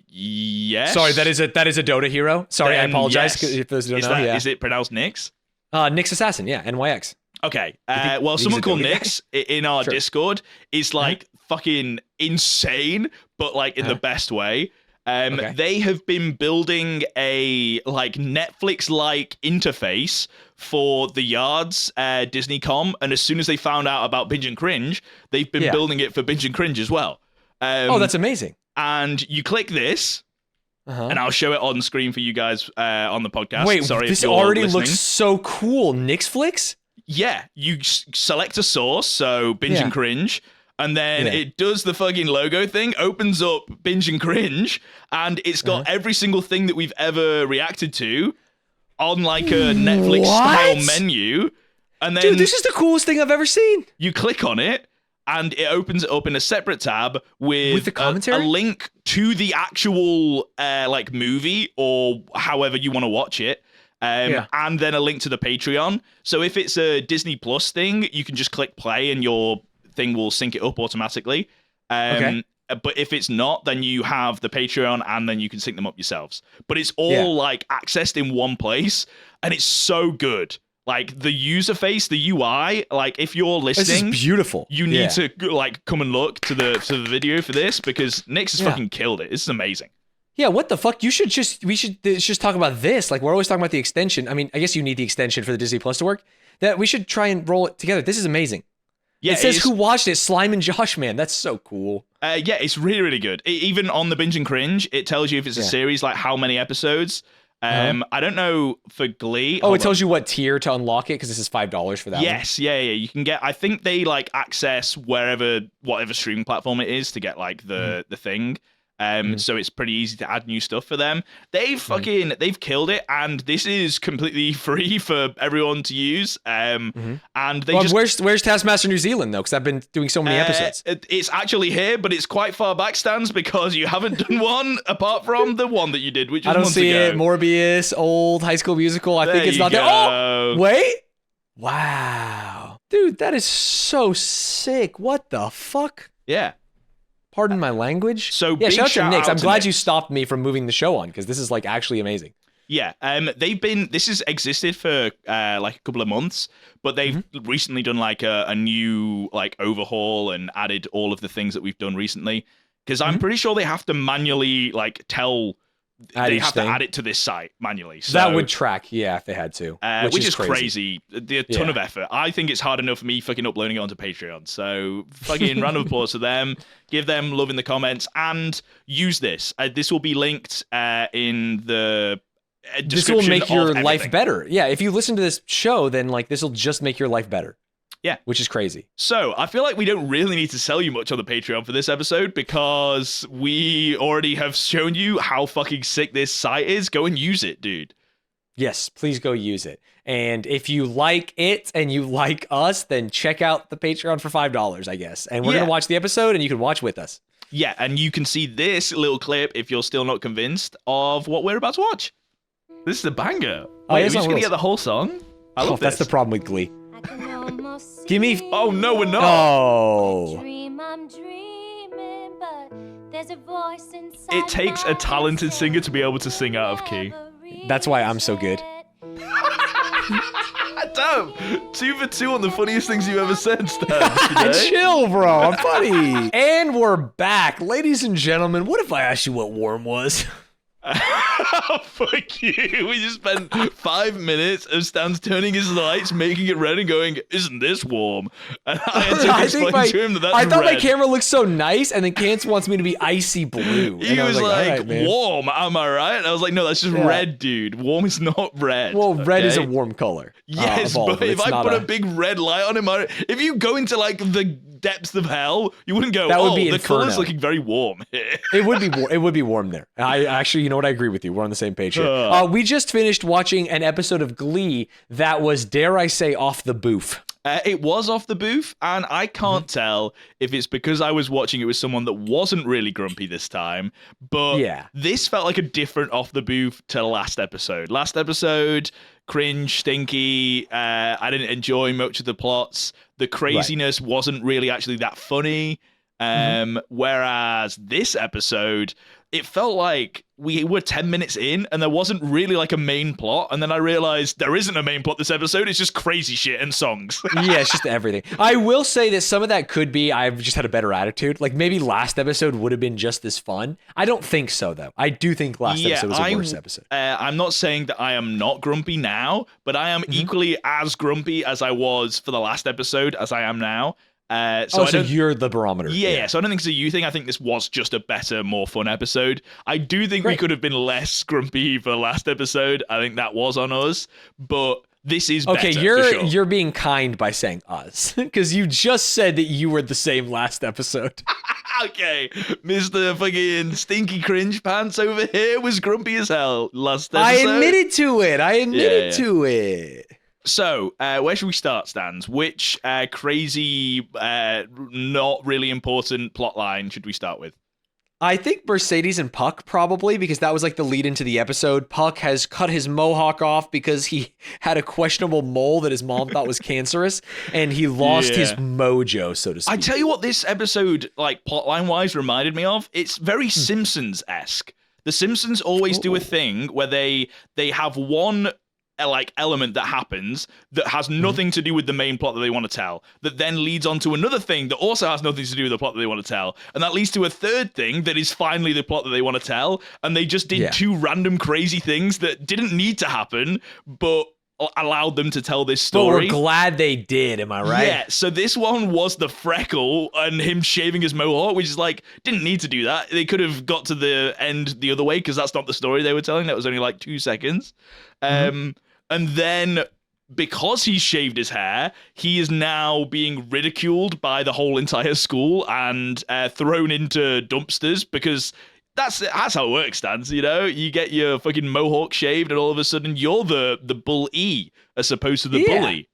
Yes. Sorry, that is a Dota hero. Sorry, I Then apologize yes. if those who don't Is know. that, is it pronounced Nyx? Nyx Assassin, yeah, NYX. Okay. think Well, he's someone a called Dota guy? Nyx in our Sure. Discord is like fucking insane, but like in the best way. Okay. They have been building a like Netflix-like interface for the Yards Disney.com, and as soon as they found out about Binge and Cringe, they've been Yeah. building it for Binge and Cringe as well. Oh, that's amazing. And you click this, Uh-huh. and I'll show it on screen for you guys on the podcast. Wait, Sorry, this if you're already listening. looks so cool. Nixflix? Yeah, you select a source, so Binge Yeah. and Cringe, and then Yeah. it does the fucking logo thing, opens up Binge and Cringe, and it's got Uh-huh. every single thing that we've ever reacted to on like a Netflix-style What? menu. And then Dude, this is the coolest thing I've ever seen. you click on it, and it opens it up in a separate tab with the commentary? a link to the actual like movie or however you want to watch it. And then a link to the Patreon. So if it's a Disney Plus thing, you can just click play and your thing will sync it up automatically. Okay. But if it's not, then you have the Patreon and then you can sync them up yourselves. But it's all like accessed in one place, and it's so good. Like the user face, the UI, like if you're This listening, is beautiful. you need to like come and look to the video for this because Nyx has Yeah. fucking killed it. This is amazing. Yeah, what the fuck? We should just talk about this. Like, we're always talking about the extension. I mean, I guess you need the extension for the Disney Plus to work. That we should try and roll it together. This is amazing. Yeah, it says it's- who watched it, Slime and Josh, man. That's so cool. Yeah, it's really, really good. Even on the Binge and Cringe, it tells you if it's a Yeah. series, like how many episodes. I don't know for Glee. Oh, it tells you what tier to unlock it because this is $5 for that one. Yes, yeah. You can get. I think they like access whatever streaming platform it is to get like the thing. So it's pretty easy to add new stuff for them. They've killed it, and this is completely free for everyone to use. And they Well, just where's Taskmaster New Zealand though? Because I've been doing so many episodes. It's actually here, but it's quite far back, Stans, because you haven't done one apart from the one that you did, which was I don't months see ago. it. Morbius, old High School Musical. I think There it's you not there. go. Oh, wait. Wow, dude, that is so sick. What the fuck? Yeah. Pardon my language. So yeah, big shout out to shout Nyx. out I'm to glad Nyx. you stopped me from moving the show on because this is like actually amazing. Yeah, this has existed for like a couple of months, but they've recently done like a new like overhaul and added all of the things that we've done recently. Because I'm pretty sure they have to manually like Add they each have thing. to add it to this site manually. So, That would track, yeah, if they had to. which is crazy. A ton Yeah. of effort. I think it's hard enough for me fucking uploading it onto Patreon. So fucking round of applause to them. Give them love in the comments and use this. This will be linked in the This will description make your of life everything. better. Yeah, if you listen to this show, then like this will just make your life better. Yeah. Which is crazy. So I feel like we don't really need to sell you much on the Patreon for this episode because we already have shown you how fucking sick this site is. Go and use it, dude. Yes, please go use it. And if you like it and you like us, then check out the Patreon for $5, I guess. And we're going to watch the episode and you can watch with us. Yeah, and you can see this little clip if you're still not convinced of what we're about to watch. This is a banger. Wait, are we just going to get the whole song? I love this. That's the problem with Glee. Give me... Oh, no, we're not. Oh. It takes a talented singer to be able to sing out of key. That's why I'm so good. Damn, 2 for 2 on the funniest things you've ever said, Stan. Chill, bro. I'm funny. And we're back. Ladies and gentlemen, what if I asked you what warm was? Fuck you. We just spent 5 minutes of Stan's turning his lights, making it red and going, isn't this warm? And I had to explain to him that that's I thought red. my camera looked so nice, and then Cance wants me to be icy blue. He was like, all right, warm, am I right? And I was like, no, that's just red, dude. Warm is not red. Well, red is a warm color. Yes, but if I put a big red light on him, if you go into like the depths of hell, you wouldn't go, the color's looking very warm here. It would be warm there. I actually, you know what? I agree with you. We're on the same page here. We just finished watching an episode of Glee that was, dare I say, off the booth. It was off the booth, and I can't tell if it's because I was watching it with someone that wasn't really grumpy this time, but this felt like a different off the booth to last episode. Last episode, cringe, stinky, I didn't enjoy much of the plots. The craziness wasn't really actually that funny, whereas this episode, it felt like we were 10 minutes in and there wasn't really like a main plot. And then I realized there isn't a main plot this episode. It's just crazy shit and songs. Yeah, it's just everything. I will say that some of that could be I've just had a better attitude. Like maybe last episode would have been just as fun. I don't think so, though. I do think last episode was a worse episode. I'm not saying that I am not grumpy now, but I am equally as grumpy as I was for the last episode as I am now. So you're the barometer. Yeah, so I don't think it's a you thing. I think this was just a better, more fun episode. I do think we could have been less grumpy for the last episode. I think that was on us, but this is better. Okay, you're being kind by saying us because you just said that you were the same last episode. Okay, Mr. fucking stinky cringe pants over here was grumpy as hell last episode. I admitted to it. So, where should we start, Stans? Which crazy, not really important plot line should we start with? I think Mercedes and Puck probably, because that was like the lead into the episode. Puck has cut his mohawk off because he had a questionable mole that his mom thought was cancerous, and he lost his mojo, so to speak. I tell you what this episode, like plotline-wise, reminded me of. It's very Simpsons-esque. The Simpsons always do a thing where they have one like element that happens that has nothing to do with the main plot that they want to tell, that then leads on to another thing that also has nothing to do with the plot that they want to tell, and that leads to a third thing that is finally the plot that they want to tell, and they just did two random crazy things that didn't need to happen but allowed them to tell this story. But we're glad they did, am I right? Yeah, so this one was the freckle and him shaving his mohawk, which is like, didn't need to do that. They could have got to the end the other way because that's not the story they were telling. That was only like 2 seconds. And then, because he shaved his hair, he is now being ridiculed by the whole entire school and thrown into dumpsters because that's how it works, Stans, you know? You get your fucking mohawk shaved and all of a sudden you're the bully as opposed to the bully.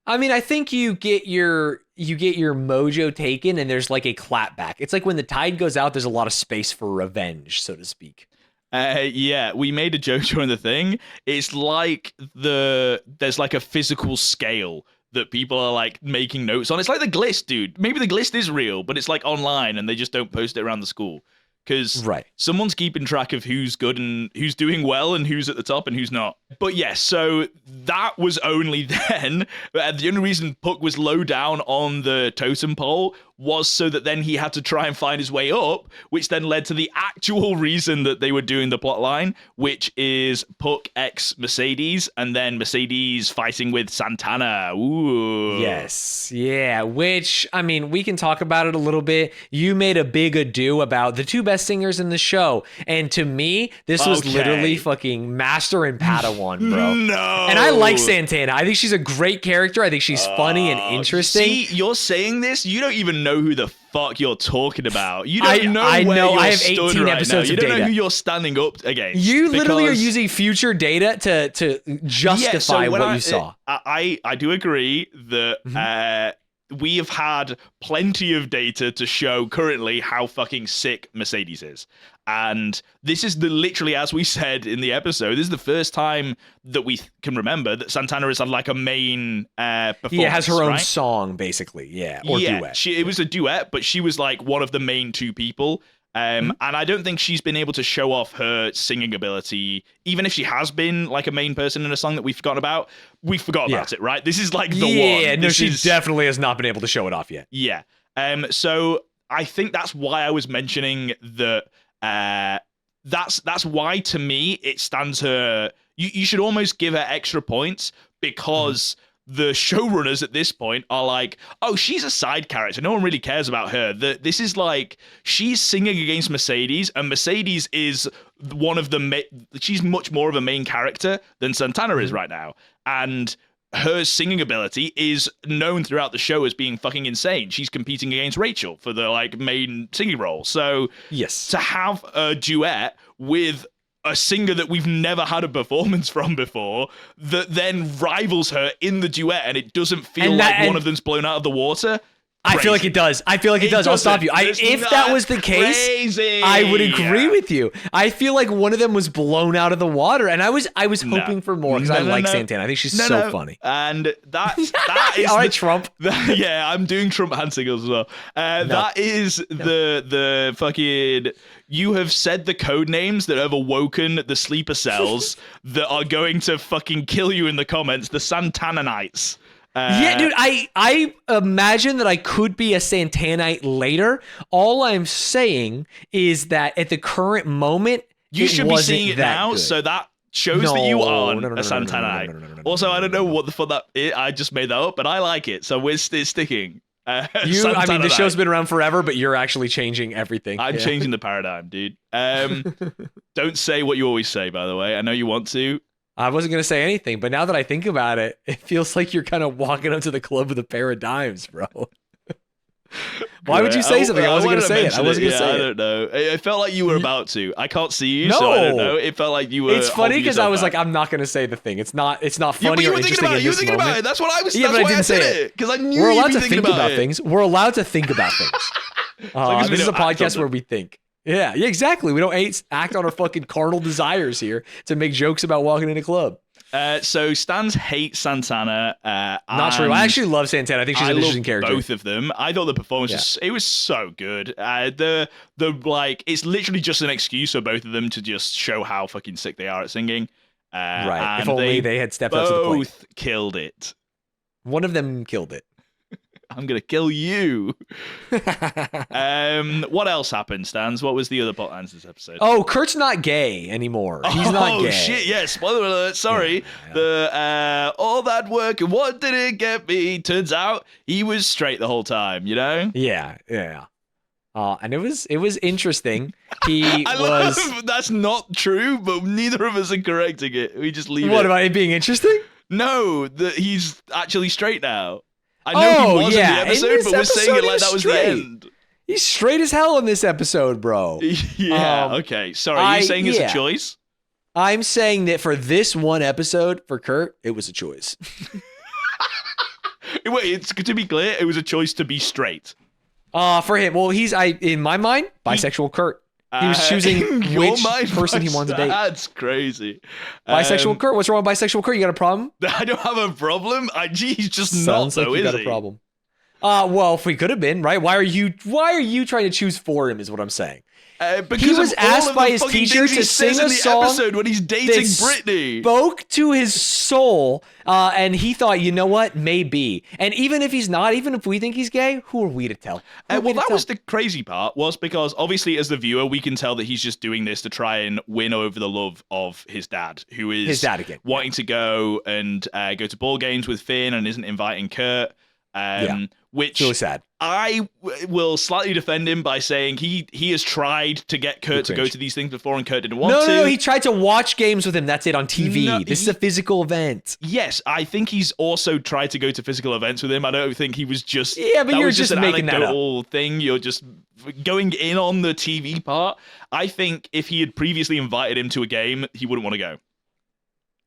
I mean, I think you get your mojo taken and there's like a clapback. It's like when the tide goes out, there's a lot of space for revenge, so to speak. We made a joke during the thing. It's like there's like a physical scale that people are like making notes on. It's like the glist, dude. Maybe the glist is real, but it's like online and they just don't post it around the school. Because someone's keeping track of who's good and who's doing well and who's at the top and who's not. But yes, so that was only then. The only reason Puck was low down on the totem pole was so that then he had to try and find his way up, which then led to the actual reason that they were doing the plot line, which is Puck x Mercedes, and then Mercedes fighting with Santana. Ooh. Yes. Yeah. Which, I mean, we can talk about it a little bit. You made a big ado about the two best singers in the show. And to me, this was literally fucking Master and Padawan, bro. No. And I like Santana. I think she's a great character. I think she's funny and interesting. See, you're saying this, you don't even know who the fuck you're talking about. You don't know I where know. you're I have stood 18 right episodes now. You of don't know data. who you're standing up against. You literally are using future data to justify what you saw. I do agree that we have had plenty of data to show currently how fucking sick Mercedes is. And this is literally, as we said in the episode, this is the first time that we can remember that Santana has had like a main performance. Yeah, has her own right? song, basically. Yeah, or duet. It was a duet, but she was like one of the main two people. And I don't think she's been able to show off her singing ability, even if she has been like a main person in a song that we forgot about. We forgot about it, right? This is like the one. Yeah, no, she definitely has not been able to show it off yet. Yeah. So I think that's why I was mentioning that. That's why to me it stands her. You should almost give her extra points because the showrunners at this point are like, oh, she's a side character. No one really cares about her. This is like she's singing against Mercedes, and Mercedes is one of the. She's much more of a main character than Santana is right now, and her singing ability is known throughout the show as being fucking insane. She's competing against Rachel for the like main singing role. So yes, to have a duet with a singer that we've never had a performance from before that then rivals her in the duet and it doesn't feel like one of them's blown out of the water. Crazy. I feel like it does. I'll stop you. If that was the case, I would agree with you. I feel like one of them was blown out of the water, and I was hoping for more because I like Santana. I think she's so funny. And that is all right, Trump. Yeah, I'm doing Trump hand signals as well. That is the fucking. You have said the code names that have awoken the sleeper cells that are going to fucking kill you in the comments. The Santananites. Yeah, dude, I imagine that I could be a Santanite later. All I'm saying is that at the current moment, you should be seeing it now, good. So that shows that you are a Santanite. Also, I don't know what the fuck that is. I just made that up, but I like it, so it's sticking. I mean, the show's been around forever, but you're actually changing everything. I'm changing the paradigm, dude. Don't say what you always say, by the way. I know you want to. I wasn't going to say anything, but now that I think about it, it feels like you're kind of walking up to the club with a pair of dimes, bro. Why would you say something? I wasn't going to say it. I wasn't going to say it. I don't know. It felt like you were about to. I can't see you, so I don't know. It felt like you were. It's funny because I was like, I'm not going to say the thing. It's not funny or interesting in this moment. You were thinking about it. That's what I was. Yeah, that's but why I didn't say it because I knew we're allowed you'd be to thinking think about it. things. We're allowed to think about things. This is a podcast where we think. Yeah, exactly. We don't act on our fucking carnal desires here to make jokes about walking in a club. So Stans hates Santana. Not true. I actually love Santana. I think she's an interesting character. Both of them. I thought the performance was so good. The it's literally just an excuse for both of them to just show how fucking sick they are at singing. Right. If only they had stepped up to the plate. Both killed it. One of them killed it. I'm gonna kill you. What else happened, Stans? What was the other plot lines this episode? Oh, Kurt's not gay anymore. He's not gay. Oh shit! Yeah, spoiler alert. Sorry. The all that work and what did it get me? Turns out he was straight the whole time. You know? Yeah. And it was interesting. He was. That's not true, but neither of us are correcting it. We just leave it. What about it being interesting? No, that he's actually straight now. I know he was in the episode, but we're saying it like that was the end. He's straight as hell in this episode, bro. Yeah, okay. Sorry, are you saying it's a choice? I'm saying that for this one episode, for Kurt, it was a choice. Wait, to be clear, it was a choice to be straight. For him, well, he's in my mind, bisexual Kurt. He was choosing which person he wanted to date. That's crazy. Bisexual Kurt? What's wrong with bisexual Kurt? You got a problem? I don't have a problem. He's just Sounds not, though, like you is got he? a problem. Well, if we could have been, right? Why are you trying to choose for him is what I'm saying. Because he was of all asked of by the his fucking teacher things to he sing says a in the song episode when he's dating Britney. Spoke to his soul, and he thought, you know what, maybe. And even if he's not, even if we think he's gay, who are we to tell? Well, that was the crazy part, was because obviously as the viewer, we can tell that he's just doing this to try and win over the love of his dad, who is his dad again, wanting to go and go to ball games with Finn and isn't inviting Kurt. Which really sad. I will slightly defend him by saying he has tried to get Kurt to go to these things before, and Kurt didn't want to. No, he tried to watch games with him. That's it, on TV. No, this is a physical event. Yes, I think he's also tried to go to physical events with him. I don't think he was just... Yeah, but that you're was just an making that up. anecdotal thing. You're just going in on the TV part. I think if he had previously invited him to a game, he wouldn't want to go.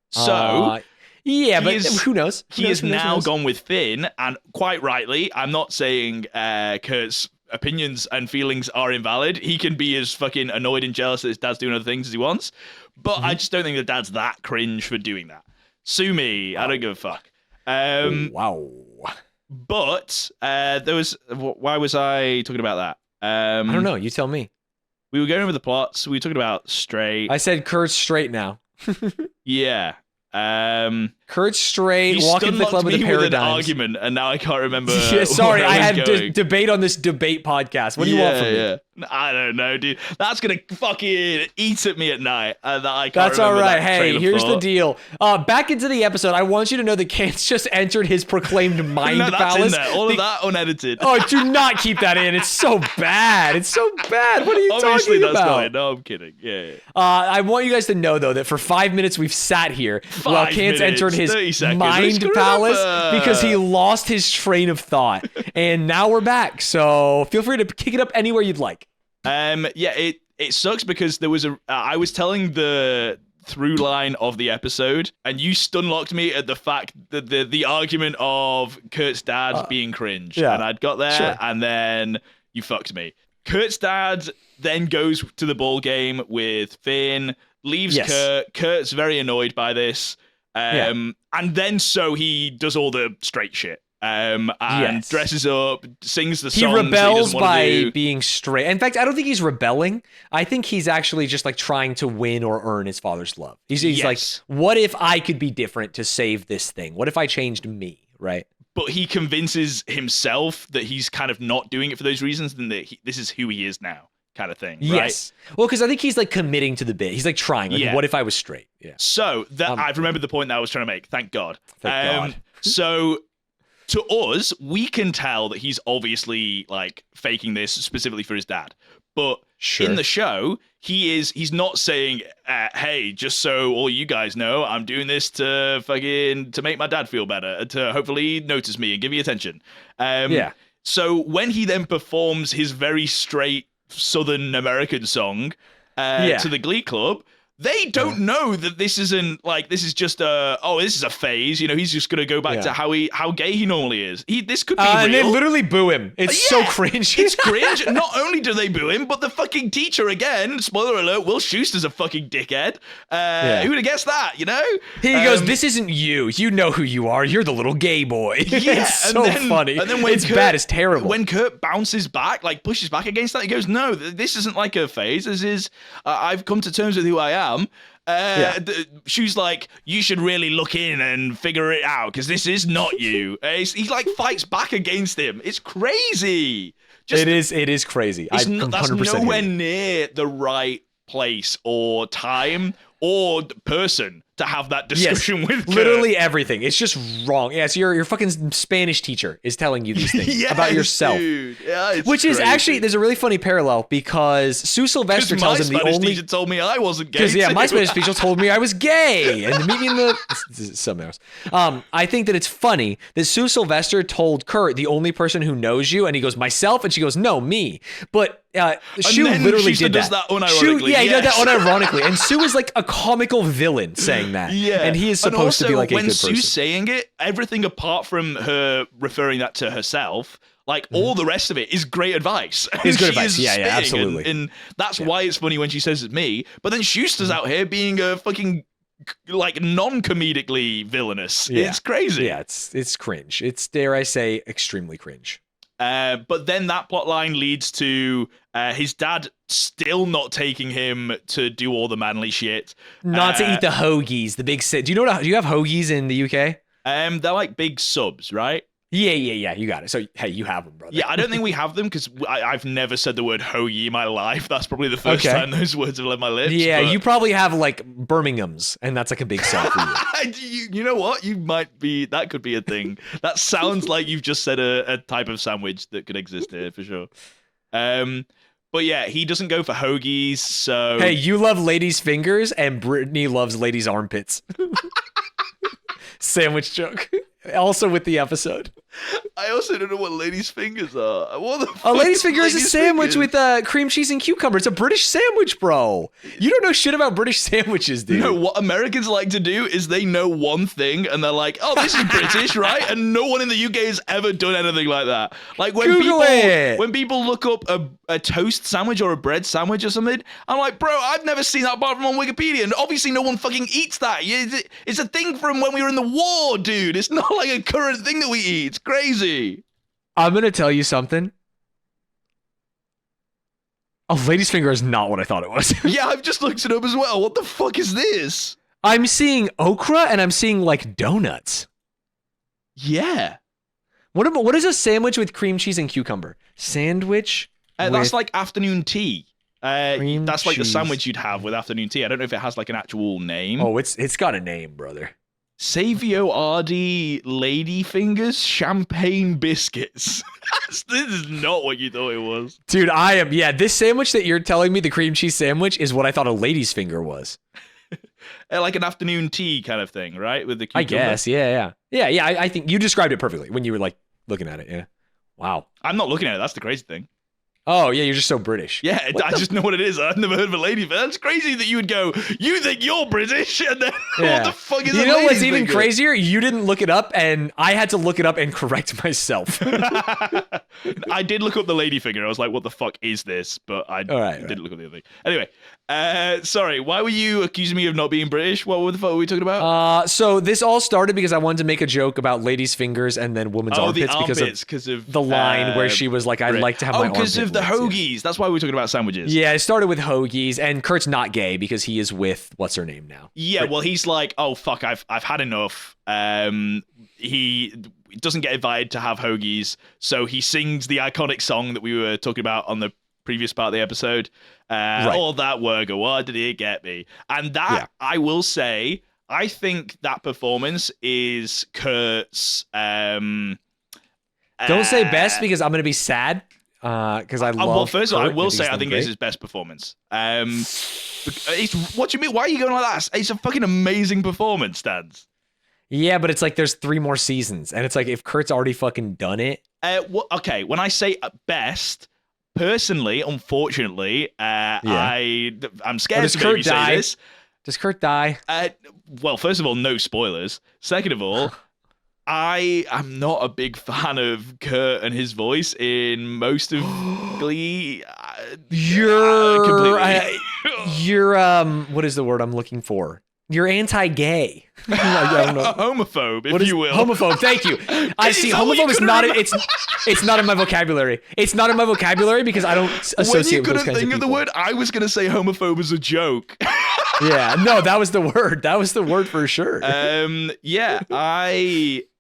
So... yeah, but who knows? He has now gone with Finn, and quite rightly, I'm not saying Kurt's opinions and feelings are invalid. He can be as fucking annoyed and jealous that his dad's doing other things as he wants, but I just don't think the dad's that cringe for doing that. Sue me, I don't give a fuck. Wow. But there was... Why was I talking about that? I don't know. You tell me. We were going over the plots. We were talking about straight. I said Kurt's straight now. Yeah. Kurt's straight, walking to the club with the paradigms. With an argument, and now I can't remember. Yeah, sorry, I had debate on this debate podcast. What do you want from me? I don't know, dude. That's gonna fucking eat at me at night. That I can't That's all right. Hey, here's the deal. Back into the episode. I want you to know that Kance just entered his proclaimed mind no, that's palace. In there. All of that unedited. Oh, do not keep that in. It's so bad. It's so bad. What are you Obviously, talking that's about? not it. No, I'm kidding. Yeah. I want you guys to know, though, that for 5 minutes we've sat here while Kance entered his mind palace because he lost his train of thought. And now we're back. So feel free to kick it up anywhere you'd like. It sucks because there was I was telling the through line of the episode, and you stun locked me at the fact that the argument of Kurt's dad being cringe, and I'd got there, and then you fucked me. Kurt's dad then goes to the ball game with Finn, leaves Kurt. Kurt's very annoyed by this, and then so he does all the straight shit. And dresses up, sings the songs. He rebels by being straight. In fact, I don't think he's rebelling. I think he's actually just like trying to win or earn his father's love. He's like, what if I could be different to save this thing? What if I changed me, right? But he convinces himself that he's kind of not doing it for those reasons, and that this is who he is now, kind of thing, right? Yes. Well, because I think he's like committing to the bit. He's like trying. Like, what if I was straight? Yeah. So I've remembered the point that I was trying to make. Thank God. Thank God. So... to us, we can tell that he's obviously like faking this specifically for his dad. But in the show, he's not saying, hey, just so all you guys know, I'm doing this to make my dad feel better, to hopefully notice me and give me attention. So when he then performs his very straight Southern American song to the Glee Club, they don't know that this isn't like, this is just this is a phase. You know, he's just gonna go back to how gay he normally is. This could be real. And they literally boo him. It's so cringe. It's cringe. Not only do they boo him, but the fucking teacher again. Spoiler alert: Will Schuester's a fucking dickhead. Who would have guessed that? You know. He goes, "This isn't you. You know who you are. You're the little gay boy." It's so funny. And then when it's bad, it's terrible. When Kurt bounces back, like pushes back against that, he goes, "No, this isn't like a phase. This is I've come to terms with who I am." She's like, you should really look in and figure it out because this is not you. He like fights back against him. It's crazy. It is crazy. That's nowhere near the right place or time or person to have that discussion with Kurt. Literally everything. It's just wrong. Yes, your fucking Spanish teacher is telling you these things about yourself. Dude. Yeah, which is actually, there's a really funny parallel because Sue Sylvester tells him the only... my Spanish teacher told me I wasn't gay. Because my Spanish teacher told me I was gay. And meet me in the... Something else. I think that it's funny that Sue Sylvester told Kurt, the only person who knows you, and he goes, myself? And she goes, no, me. But Sue literally did that. Does that unironically. He does that unironically. And Sue is like a comical villain saying that. Yeah. And he is supposed to be like a good person. When Sue's saying it, everything apart from her referring that to herself, like all the rest of it is great advice. It's good advice. Yeah, absolutely. And that's why it's funny when she says it's me. But then Schuester's out here being a fucking like non-comedically villainous. It's crazy. Yeah, it's cringe. It's, dare I say, extremely cringe. But then that plot line leads to his dad still not taking him to do all the manly shit. Not to eat the hoagies, the big sit. Do you have hoagies in the UK? They're like big subs, right? Yeah. You got it. So, hey, you have them, brother. Yeah, I don't think we have them because I've never said the word hoagie in my life. That's probably the first time those words have left my lips. Yeah, but... you probably have like Birmingham's, and that's like a big sub for you. You know what? You might be. That could be a thing. That sounds like you've just said a type of sandwich that could exist here for sure. But yeah, he doesn't go for hoagies. So hey, you love ladies' fingers, and Brittany loves ladies' armpits. Sandwich joke. Also with the episode. I also don't know what ladies' fingers are. What the fuck? A lady's finger is a sandwich fingers? with cream cheese and cucumber. It's a British sandwich, bro. You don't know shit about British sandwiches, dude. No, what Americans like to do is they know one thing and they're like, oh, this is British, right? And no one in the UK has ever done anything like that. Like when when people look up a toast sandwich or a bread sandwich or something, I'm like, bro, I've never seen that apart from on Wikipedia. And obviously no one fucking eats that. It's a thing from when we were in the war, dude. It's not like a current thing that we eat. It's crazy. I'm going to tell you something. A lady's finger is not what I thought it was. Yeah, I've just looked it up as well. What the fuck is this? I'm seeing okra and I'm seeing like donuts. Yeah. What is a sandwich with cream cheese and cucumber? Sandwich that's like afternoon tea. cream That's like the cheese. sandwich you'd have with afternoon tea. I don't know if it has like an actual name. Oh, it's got a name, brother. Savio Ardi Lady Fingers Champagne Biscuits. This is not what you thought it was. Dude, this sandwich that you're telling me, the cream cheese sandwich, is what I thought a lady's finger was. Like an afternoon tea kind of thing, right? With the cucumber. I guess, yeah. I think you described it perfectly when you were like looking at it, yeah. Wow. I'm not looking at it, that's the crazy thing. Oh, yeah, you're just so British. Yeah, I just know what it is. I've never heard of a lady finger. That's crazy that you would go, you think you're British? And then what the fuck is a You know what's even finger? crazier? You didn't look it up, and I had to look it up and correct myself. I did look up the lady finger. I was like, what the fuck is this? But I didn't look up the other thing. Anyway, sorry, why were you accusing me of not being British? What the fuck were we talking about? So this all started because I wanted to make a joke about ladies' fingers and then women's armpits, because of the line where she was like, I'd like to have my armpit because of the licked, hoagies. That's why we were talking about sandwiches. Yeah, it started with hoagies, and Kurt's not gay because he is with what's her name now. Yeah, well, he's like, oh fuck, I've had enough. He doesn't get invited to have hoagies, so he sings the iconic song that we were talking about on the previous part of the episode. All that work, what did it get me? And that, I will say, I think that performance is Kurt's. Don't say best because I'm going to be sad. Because I love. Well, first of all, I Kurt, will say I think it's his best performance. What do you mean? Why are you going like that? It's a fucking amazing performance, Stans. Yeah, but it's like there's 3 more seasons, and it's like if Kurt's already fucking done it. Okay, when I say best, personally, unfortunately, I'm scared to maybe say this. Does Kurt die? Well, first of all, no spoilers. Second of all. I am not a big fan of Kurt and his voice in most of Glee. You're what is the word I'm looking for? You're anti-gay. I don't know. A homophobe, if you will. Homophobe. Thank you. I see. Homophobe is not. It's not in my vocabulary. It's not in my vocabulary because I don't associate with those kinds of people. When you couldn't think of the word, I was going to say homophobe as a joke. Yeah. No, that was the word. That was the word for sure. Yeah.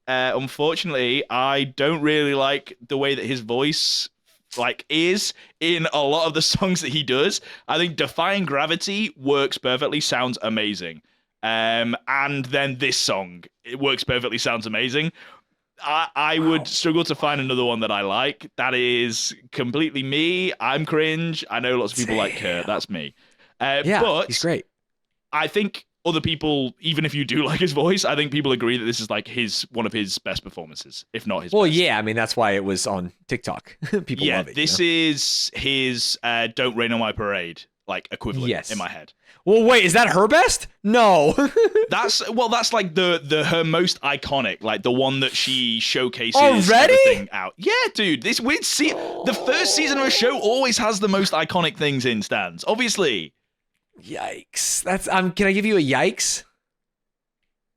Unfortunately, I don't really like the way that his voice is in a lot of the songs that he does. I think Defying Gravity works perfectly, sounds amazing. And then this song, it works perfectly, sounds amazing. I would struggle to find another one that I like. That is completely me. I'm Cringe. I know lots of people like Kurt. That's me. But he's great. I think other people, even if you do like his voice, I think people agree that this is like one of his best performances, if not his best. Well, yeah, I mean, that's why it was on TikTok. People love it. This is his Don't Rain on My Parade, equivalent in my head. Well, wait, is that her best? No. That's like her most iconic, like the one that she showcases already everything out. Yeah, dude, this weird the first season of a show always has the most iconic things in stands, obviously. Yikes. That's can I give you a yikes?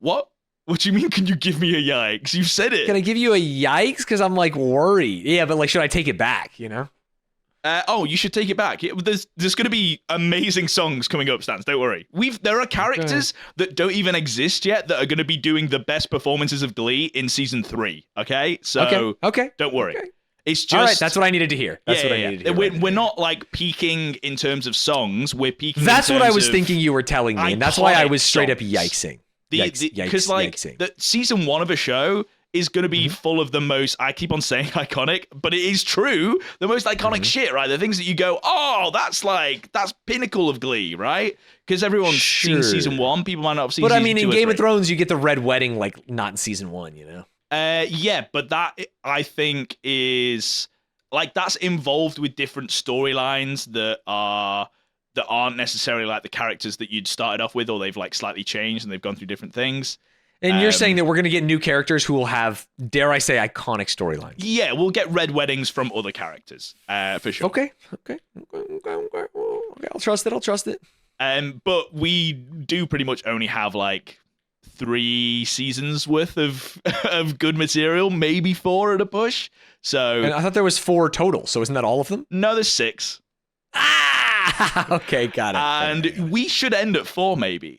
What What do you mean? Can you give me a yikes? You've said it. Can I give you a yikes? Because I'm like worried. Yeah, but like, should I take it back? You know? You should take it back. There's going to be amazing songs coming up, Stans. Don't worry. There are characters that don't even exist yet that are going to be doing the best performances of Glee in season 3. Okay, so don't worry. Okay. It's just all right. That's what I needed to hear. That's what I needed to hear. We're not like peaking in terms of songs. We're peaking. That's what I was thinking you were telling me, and that's why I was straight up yikesing. Because like the season 1 of a show is going to be full of the most, I keep on saying iconic, but it is true, the most iconic shit, right? The things that you go, oh, that's pinnacle of Glee, right? Because everyone's seen season 1, people might not have seen season 2 But I mean, in Game of Thrones, you get the Red Wedding, like, not in season 1, you know? Yeah, but that, I think, is, like, that's involved with different storylines that aren't necessarily, like, the characters that you'd started off with, or they've, like, slightly changed and they've gone through different things. And you're saying that we're going to get new characters who will have, dare I say, iconic storylines. Yeah, we'll get red weddings from other characters, for sure. Okay. I'll trust it. But we do pretty much only have like 3 seasons worth of good material, maybe 4 at a push. So, and I thought there was 4 total. So isn't that all of them? No, there's 6. Okay, got it. And we should end at 4, maybe.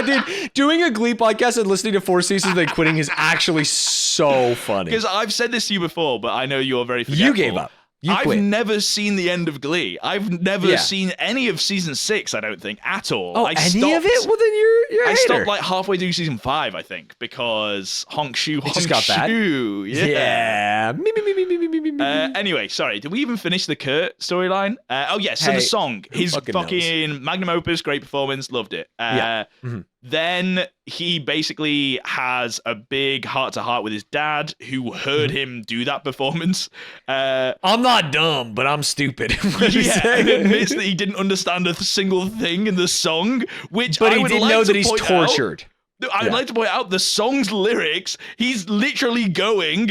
Dude, doing a Glee podcast and listening to 4 seasons and then quitting is actually so funny. Because I've said this to you before, but I know you're very forgetful. You gave up. I've never seen the end of Glee. I've never seen any of season 6, I don't think, at all. Oh, any of it? Well, then you're a I hater. stopped like halfway through season 5, I think, because Honk Shoe just got bad. Yeah. Me. Anyway, sorry. Did we even finish the Kurt storyline? So the song. His fucking magnum opus, great performance, loved it. Then he basically has a big heart-to-heart with his dad, who heard him do that performance. I'm not dumb, but I'm stupid. And admits that he didn't understand a single thing in the song, but he didn't know that he's tortured. I'd like to point out the song's lyrics. He's literally going,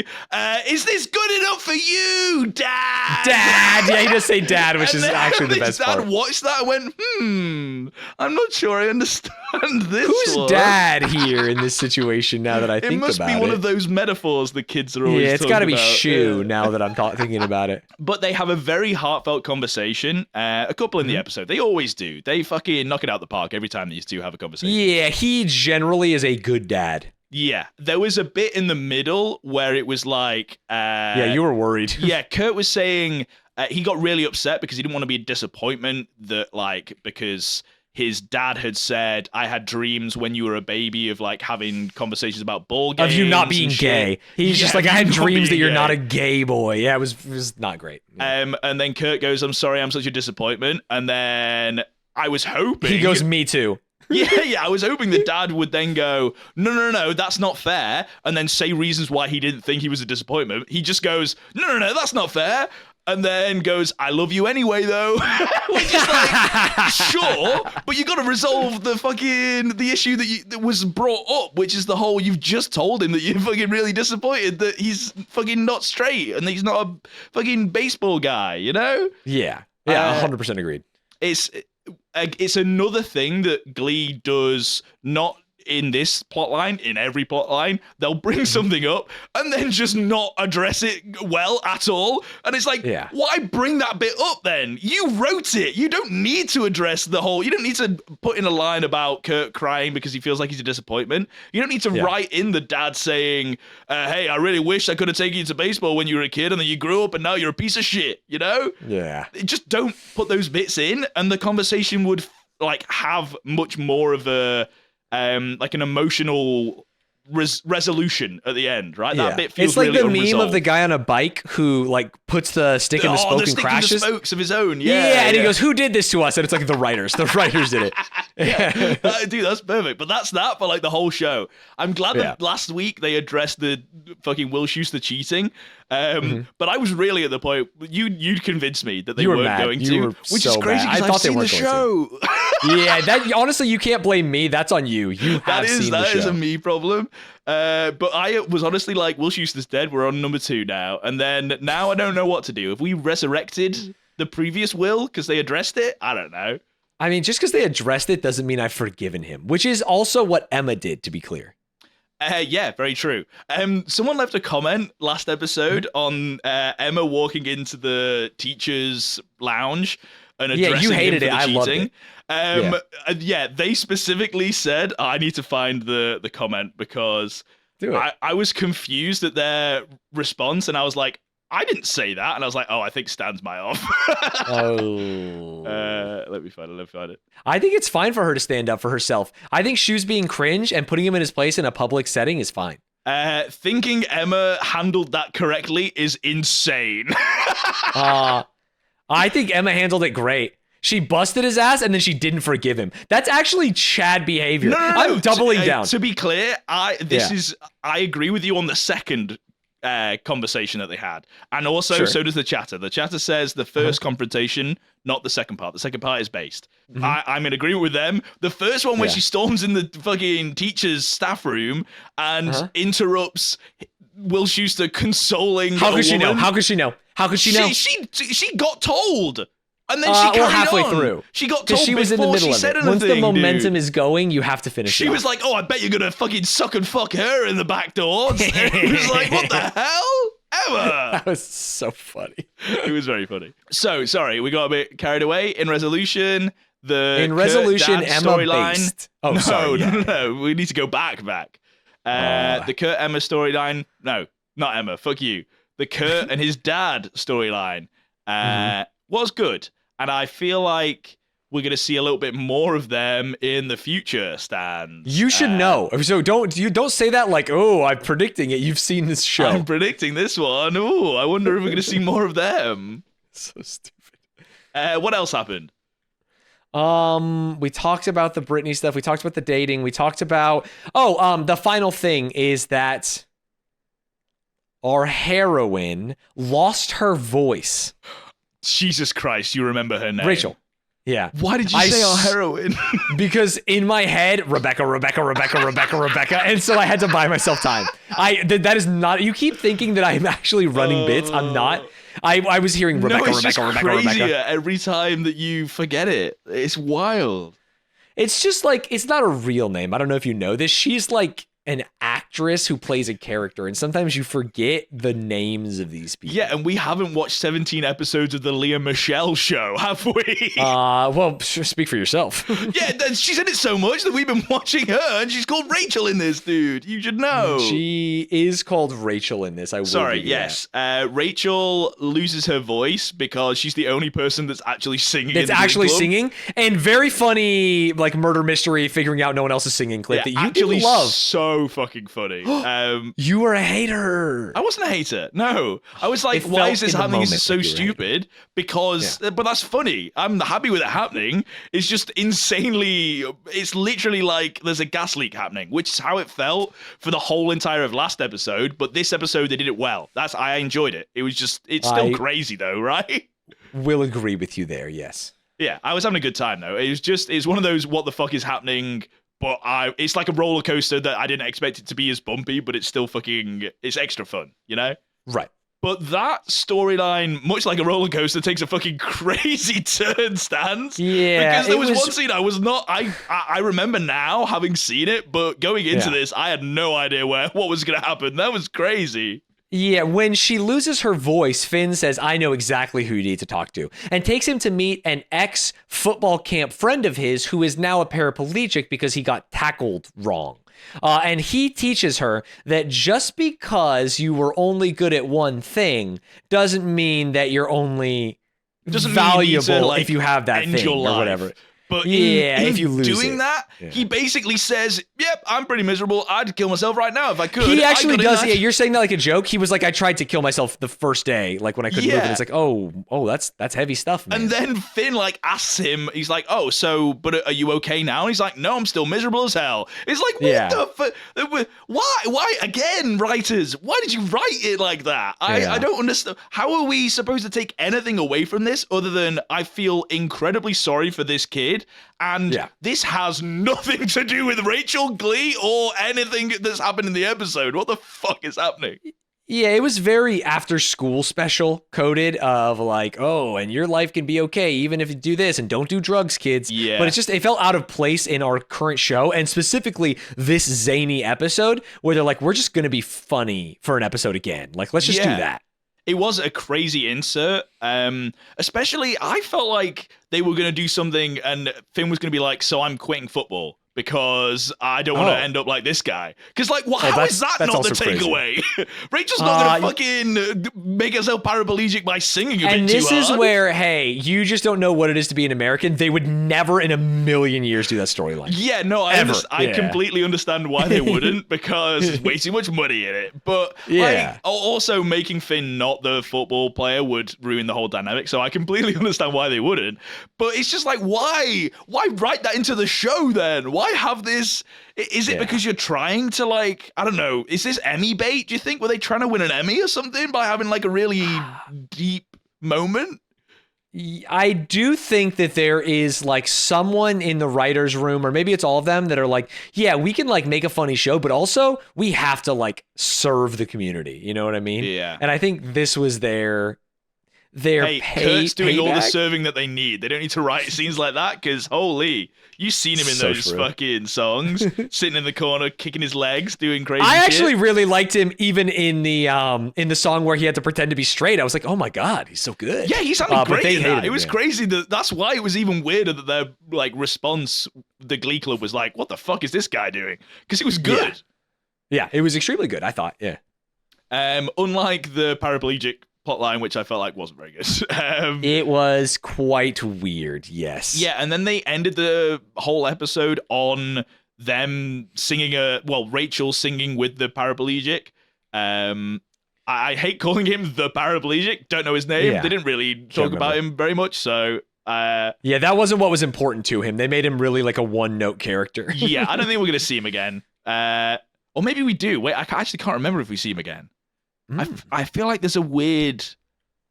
is this good enough for you, Dad? Dad. Yeah, he does say dad, which is actually the best part. Dad watched that and went, I'm not sure I understand this. Who's dad here in this situation now that I think about it? It must be one of those metaphors the kids are always it's got to be about. Shu now that I'm thinking about it. But they have a very heartfelt conversation. A couple in the episode. They always do. They fucking knock it out the park every time these two have a conversation. Yeah, he generally is a good dad. Yeah, there was a bit in the middle where it was like... yeah, you were worried. Yeah, Kurt was saying he got really upset because he didn't want to be a disappointment that, like, because his dad had said, I had dreams when you were a baby of, like, having conversations about ball games. Of you not being gay. He's just like, I had dreams that you're not a gay boy. Yeah, it was not great. Yeah. And then Kurt goes, I'm sorry, I'm such a disappointment. And then I was hoping... He goes, me too. Yeah, I was hoping the dad would then go, no, that's not fair, and then say reasons why he didn't think he was a disappointment. He just goes, no, that's not fair, and then goes, I love you anyway, though. Which is like, sure, but you got to resolve the issue that was brought up, which is the whole, you've just told him that you're fucking really disappointed that he's fucking not straight, and that he's not a fucking baseball guy, you know? Yeah, 100% agreed. It's another thing that Glee does, not in this plotline, in every plotline. They'll bring something up and then just not address it well at all. And it's like, why bring that bit up then? You wrote it. You don't need to address the whole... You don't need to put in a line about Kurt crying because he feels like he's a disappointment. You don't need to write in the dad saying, hey, I really wish I could have taken you to baseball when you were a kid and then you grew up and now you're a piece of shit, you know? Yeah. Just don't put those bits in and the conversation would like have much more of a... like an emotional resolution at the end, right? That bit feels it's like really the meme unresolved. of the guy on a bike who like puts the stick in the spoke and crashes. The spokes of his own, and he goes, "Who did this to us?" And it's like the writers. The writers did it. Dude, that's perfect. But that's that for like the whole show. I'm glad that last week they addressed the fucking Will Schuester cheating. But I was really at the point you'd convinced me that they weren't going to, which is crazy because I've seen the show. That honestly, you can't blame me. That's on you. You have seen the show. That is a me problem. But I was honestly like, Will Schuster's dead. We're on number 2 now. And then now I don't know what to do. Have we resurrected the previous Will because they addressed it? I don't know. I mean, just because they addressed it doesn't mean I've forgiven him, which is also what Emma did, to be clear. Yeah, very true. Someone left a comment last episode on Emma walking into the teacher's lounge and addressing you hated him it. for the I loved cheating. it. They specifically said, I need to find the comment because Do it. I was confused at their response, and I was like, I didn't say that. And I was like, oh, I think Stan's my off. Oh. Let me find it. I think it's fine for her to stand up for herself. I think Shu's being cringe and putting him in his place in a public setting is fine. Thinking Emma handled that correctly is insane. I think Emma handled it great. She busted his ass and then she didn't forgive him. That's actually Chad behavior. No. I'm doubling down. To be clear, I agree with you on the second conversation that they had, and also so does the chatter. The chatter says the first confrontation, not the second part. The second part is based. I'm in agreement with them. The first one, when she storms in the fucking teacher's staff room and interrupts Will Schuester consoling. How could she know? How could she know? How could she know? She got told. And then she carried halfway on. through. She got told she was in the before middle she of said it. anything. Once the momentum dude. is going, you have to finish it. She was like, oh, I bet you're going to fucking suck and fuck her in the back door. And he was like, what the hell? Emma! That was so funny. It was very funny. So, sorry, we got a bit carried away. In resolution, Emma storyline. Based. Oh, no, sorry. No. We need to go back. The Kurt Emma storyline. No, not Emma. Fuck you. The Kurt and his dad storyline was good. And I feel like we're going to see a little bit more of them in the future, Stan. You should know. So don't say that like, oh, I'm predicting it. You've seen this show. I'm predicting this one. Oh, I wonder if we're going to see more of them. So stupid. What else happened? We talked about the Britney stuff. We talked about the dating. We talked about the final thing is that our heroine lost her voice. Jesus Christ, you remember her name. Rachel. Yeah. Why did you say our heroine? Because in my head, Rebecca. And so I had to buy myself time. That is not, you keep thinking that I'm actually running bits. I'm not. I was hearing Rebecca. Every time that you forget it. It's wild. It's just like, it's not a real name. I don't know if you know this. She's like an actress who plays a character, and sometimes you forget the names of these people. Yeah, and we haven't watched 17 episodes of the Leah Michelle show, have we? Well, speak for yourself. Yeah, she's in it so much that we've been watching her, and she's called Rachel in this, dude. You should know. She is called Rachel in this. Rachel loses her voice because she's the only person that's actually singing. Singing, and very funny, like murder mystery, figuring out no one else is singing clip that you actually love. So fucking funny. You were a hater. I wasn't a hater. No, I was like, why is this happening? This is so stupid. Because, but that's funny. I'm happy with it happening. It's just insanely. It's literally like there's a gas leak happening, which is how it felt for the whole entire of last episode. But this episode, they did it well. I enjoyed it. It was just, it's still crazy though, right? Will agree with you there. Yes. Yeah, I was having a good time though. It's one of those what the fuck is happening. But it's like a roller coaster that I didn't expect it to be as bumpy, but it's still it's extra fun, you know? Right. But that storyline, much like a roller coaster, takes a fucking crazy turn, Stan. Yeah. Because there was one scene I remember now having seen it, but going into this, I had no idea what was going to happen. That was crazy. Yeah, when she loses her voice, Finn says, I know exactly who you need to talk to, and takes him to meet an ex-football camp friend of his who is now a paraplegic because he got tackled wrong. And he teaches her that just because you were only good at one thing doesn't mean that you're only valuable if you have that thing or whatever. But if you lose doing that, he basically says, yep, I'm pretty miserable. I'd kill myself right now if I could. He actually does. Yeah, you're saying that like a joke. He was like, I tried to kill myself the first day, like when I couldn't move. And it's like, oh, that's heavy stuff, man. And then Finn like asks him, he's like, oh, so, but are you okay now? And he's like, no, I'm still miserable as hell. It's like, what the fuck? Why again, writers? Why did you write it like that? I don't understand. How are we supposed to take anything away from this other than I feel incredibly sorry for this kid? And this has nothing to do with Rachel, Glee, or anything that's happened in the episode. What the fuck is happening? Yeah, it was very after school special coded of like, oh, and your life can be okay even if you do this and don't do drugs, kids. Yeah. But it's just, it felt out of place in our current show, and specifically this zany episode where they're like, we're just going to be funny for an episode again. Like, let's just do that. It was a crazy insert. Especially, I felt like they were going to do something and Finn was going to be like, so I'm quitting football because I don't want to end up like this guy. Because, like, how is that not the takeaway? Rachel's not going to fucking make herself paraplegic by singing a bit too hard. And this is where, hey, you just don't know what it is to be an American. They would never in a million years do that storyline. Yeah, no, I completely understand why they wouldn't, because there's way too much money in it. But like, also making Finn not the football player would ruin the whole dynamic. So I completely understand why they wouldn't. But it's just like, why? Why write that into the show then? Why have this? Is it because you're trying to, like, I don't know, is this Emmy bait, do you think? Were they trying to win an Emmy or something by having like a really deep moment? I do think that there is like someone in the writer's room, or maybe it's all of them, that are like, yeah, we can like make a funny show, but also we have to like serve the community. You know what I mean? Yeah. And I think this was their Kurt's doing all the serving that they need. They don't need to write scenes like that, because holy, you've seen him in those fucking songs, sitting in the corner, kicking his legs, doing crazy shit. I actually really liked him even in the song where he had to pretend to be straight. I was like, oh my God, he's so good. Yeah, he sounded great in that. It was crazy. That's why it was even weirder that their like response, the Glee Club, was like, what the fuck is this guy doing? Because it was good. Yeah, it was extremely good, I thought. Yeah. Unlike the paraplegic plotline, which I felt like wasn't very good. It was quite weird, yes. Yeah, and then they ended the whole episode on them singing Rachel singing with the paraplegic. I hate calling him the paraplegic. Don't know his name. Yeah. They didn't really talk about him very much, so... yeah, that wasn't what was important to him. They made him really like a one-note character. Yeah, I don't think we're going to see him again. Or maybe we do. Wait, I actually can't remember if we see him again. I feel like there's a weird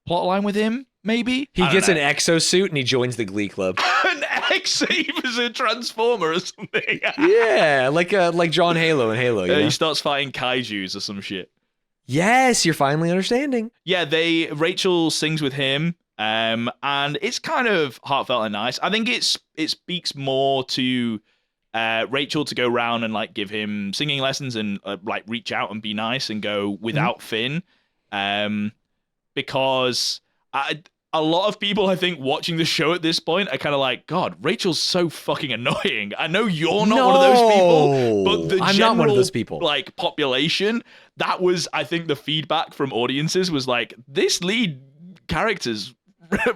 plot line with him, maybe? He gets an exosuit and he joins the Glee Club. An exo? Is a transformer or something? Yeah, like John Halo in Halo. He starts fighting kaijus or some shit. Yes, you're finally understanding. Yeah, Rachel sings with him, and it's kind of heartfelt and nice. I think it speaks more to Rachel to go around and like give him singing lessons and like reach out and be nice and go without Finn, because a lot of people, I think, watching the show at this point are kind of like, God, Rachel's so fucking annoying. I know you're not one of those people, but the I'm general, not one of those people. Like, population, that was, I think, the feedback from audiences was like, this lead character's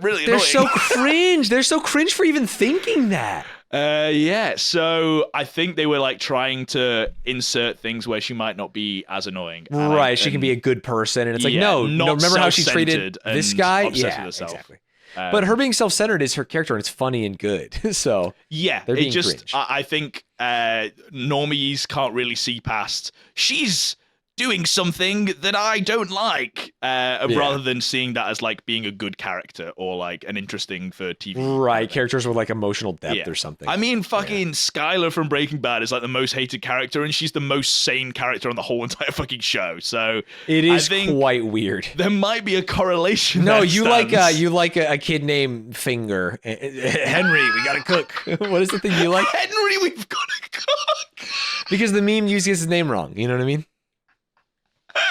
really annoying. They're so cringe. They're so cringe for even thinking that. Yeah, so I think they were like trying to insert things where she might not be as annoying. Right, she can be a good person, and it's like, no, remember how she treated this guy? Yeah, exactly. But her being self-centered is her character, and it's funny and good. So yeah, they're being cringe. I think normies can't really see past. She's doing something that I don't like, rather than seeing that as like being a good character or like an interesting for TV. Right, characters with like emotional depth or something. I mean, fucking Skylar from Breaking Bad is like the most hated character, and she's the most sane character on the whole entire fucking show. So it is quite weird. There might be a correlation. No, you like a kid named Finger. Henry, we gotta cook. What is the thing you like? Henry, we've gotta cook. Because the meme uses his name wrong. You know what I mean?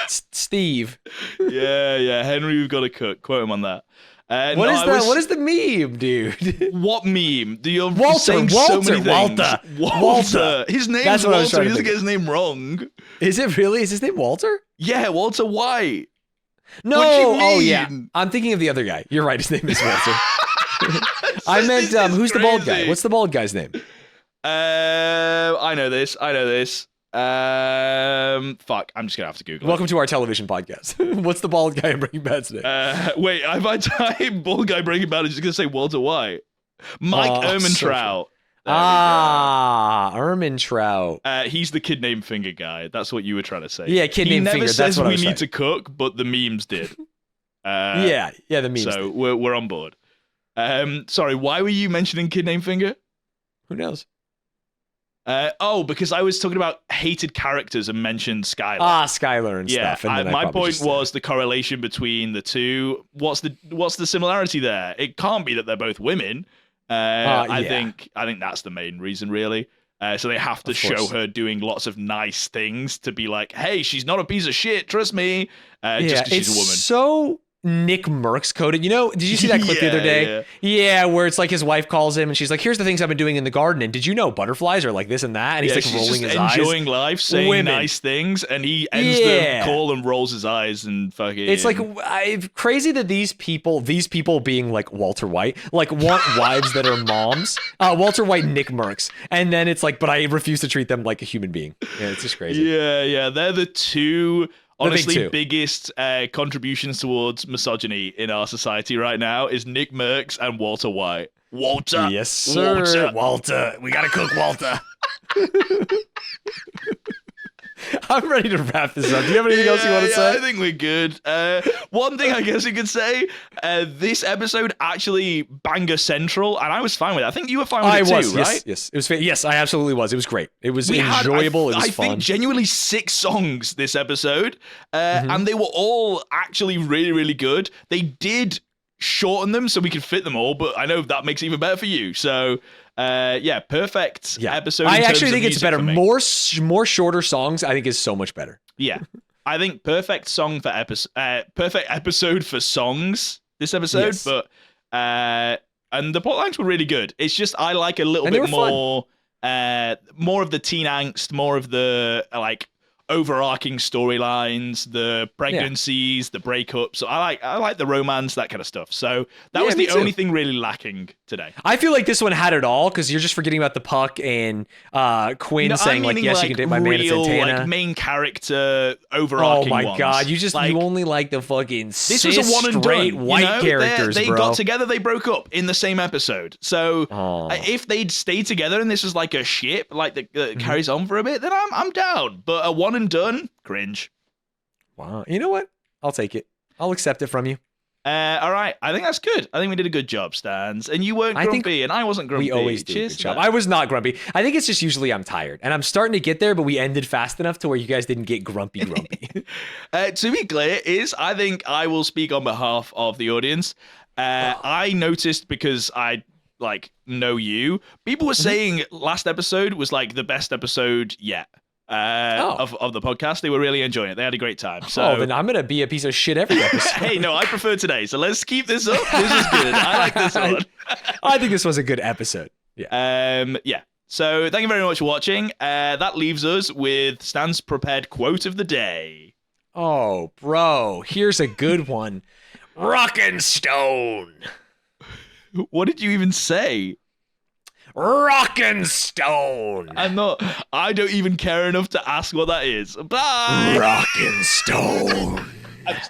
Steve. Yeah. Henry, we've got to cook. Quote him on that. What is that? What is the meme, dude? What meme? Walter. So many Walter. His name's That's what Walter. He doesn't get his name wrong. Is it really? Is his name Walter? Yeah, Walter White. No. What do you mean? Oh, yeah. I'm thinking of the other guy. You're right. His name is Walter. I meant, who's the bald guy? What's the bald guy's name? I know this. Fuck, I'm just gonna have to Google Welcome to our television podcast. What's the bald guy in Breaking Bad's name? Wait, if I type bald guy Breaking Bad, it's just gonna say Walter White. Mike Ehrmantraut. Ehrmantraut. He's the kid named Finger guy. That's what you were trying to say. Yeah, kid named Finger. He never says we need to cook, but the memes did. Yeah, the memes. So we're on board. Sorry, why were you mentioning kid named Finger? Who knows? Because I was talking about hated characters and mentioned Skylar. Skylar and stuff. And then my point was the correlation between the two. What's the similarity there? It can't be that they're both women. I think that's the main reason, really. So they have to show her doing lots of nice things to be like, hey, she's not a piece of shit, trust me. Just because she's a woman. So Nick Merckx coded. Did you see that clip the other day? Yeah, where it's like his wife calls him and she's like, here's the things I've been doing in the garden. And did you know butterflies are like this and that? And he's like rolling his eyes. Enjoying life, saying nice things. And he ends the call and rolls his eyes and fucking. It's like crazy that these people being like Walter White, like want wives that are moms. Walter White and Nick Merckx. And then it's like, but I refuse to treat them like a human being. Yeah, it's just crazy. Yeah. They're the two. Honestly, biggest contributions towards misogyny in our society right now is Nick Merckx and Walter White. Walter. Yes, sir. Walter. We got to cook Walter. I'm ready to wrap this up. Do you have anything else you want to say? I think we're good. One thing I guess you could say, this episode actually banger central, and I was fine with it. I think you were fine with it too, right? Yes, it was. Yes, I absolutely was. It was great. It was enjoyable. It was fun. I think genuinely 6 songs this episode, and they were all actually really, really good. They did shorten them so we could fit them all, but I know that makes it even better for you. So perfect episode. I actually think it's better. More shorter songs, I think, is so much better. Yeah, I think perfect episode for songs this episode, but and the plot lines were really good. It's just I like a little bit more of the teen angst, more of the like overarching storylines, the pregnancies, the breakups. I like the romance, that kind of stuff. So that was the only thing really lacking today. I feel like this one had it all because you're just forgetting about the Puck and Quinn saying like, yes, you can date my man Santana. Like main character overarching. Oh my ones. God, you only like the fucking this was a one and done. White characters. They got together, they broke up in the same episode. So if they'd stay together and this was like a ship like that carries on for a bit, then I'm down. But a one and done, cringe. Wow. You know what? I'll take it. I'll accept it from you. All right. I think that's good. I think we did a good job, Stans. And you weren't grumpy, and I wasn't grumpy. We always do a good job. I was not grumpy. I think it's just usually I'm tired, and I'm starting to get there, but we ended fast enough to where you guys didn't get grumpy. To be clear, I think I will speak on behalf of the audience. I noticed because I know you. People were saying last episode was like the best episode yet. Of the podcast. They were really enjoying it. They had a great time. So then I'm gonna be a piece of shit every episode. Hey, no, I prefer today. So let's keep this up. This is good. I like this one. I think this was a good episode. Yeah. So thank you very much for watching. That leaves us with Stan's prepared quote of the day. Oh, bro, here's a good one. Rockin' Stone. What did you even say? Rockin' Stone. I don't even care enough to ask what that is. Bye. Rockin' Stone.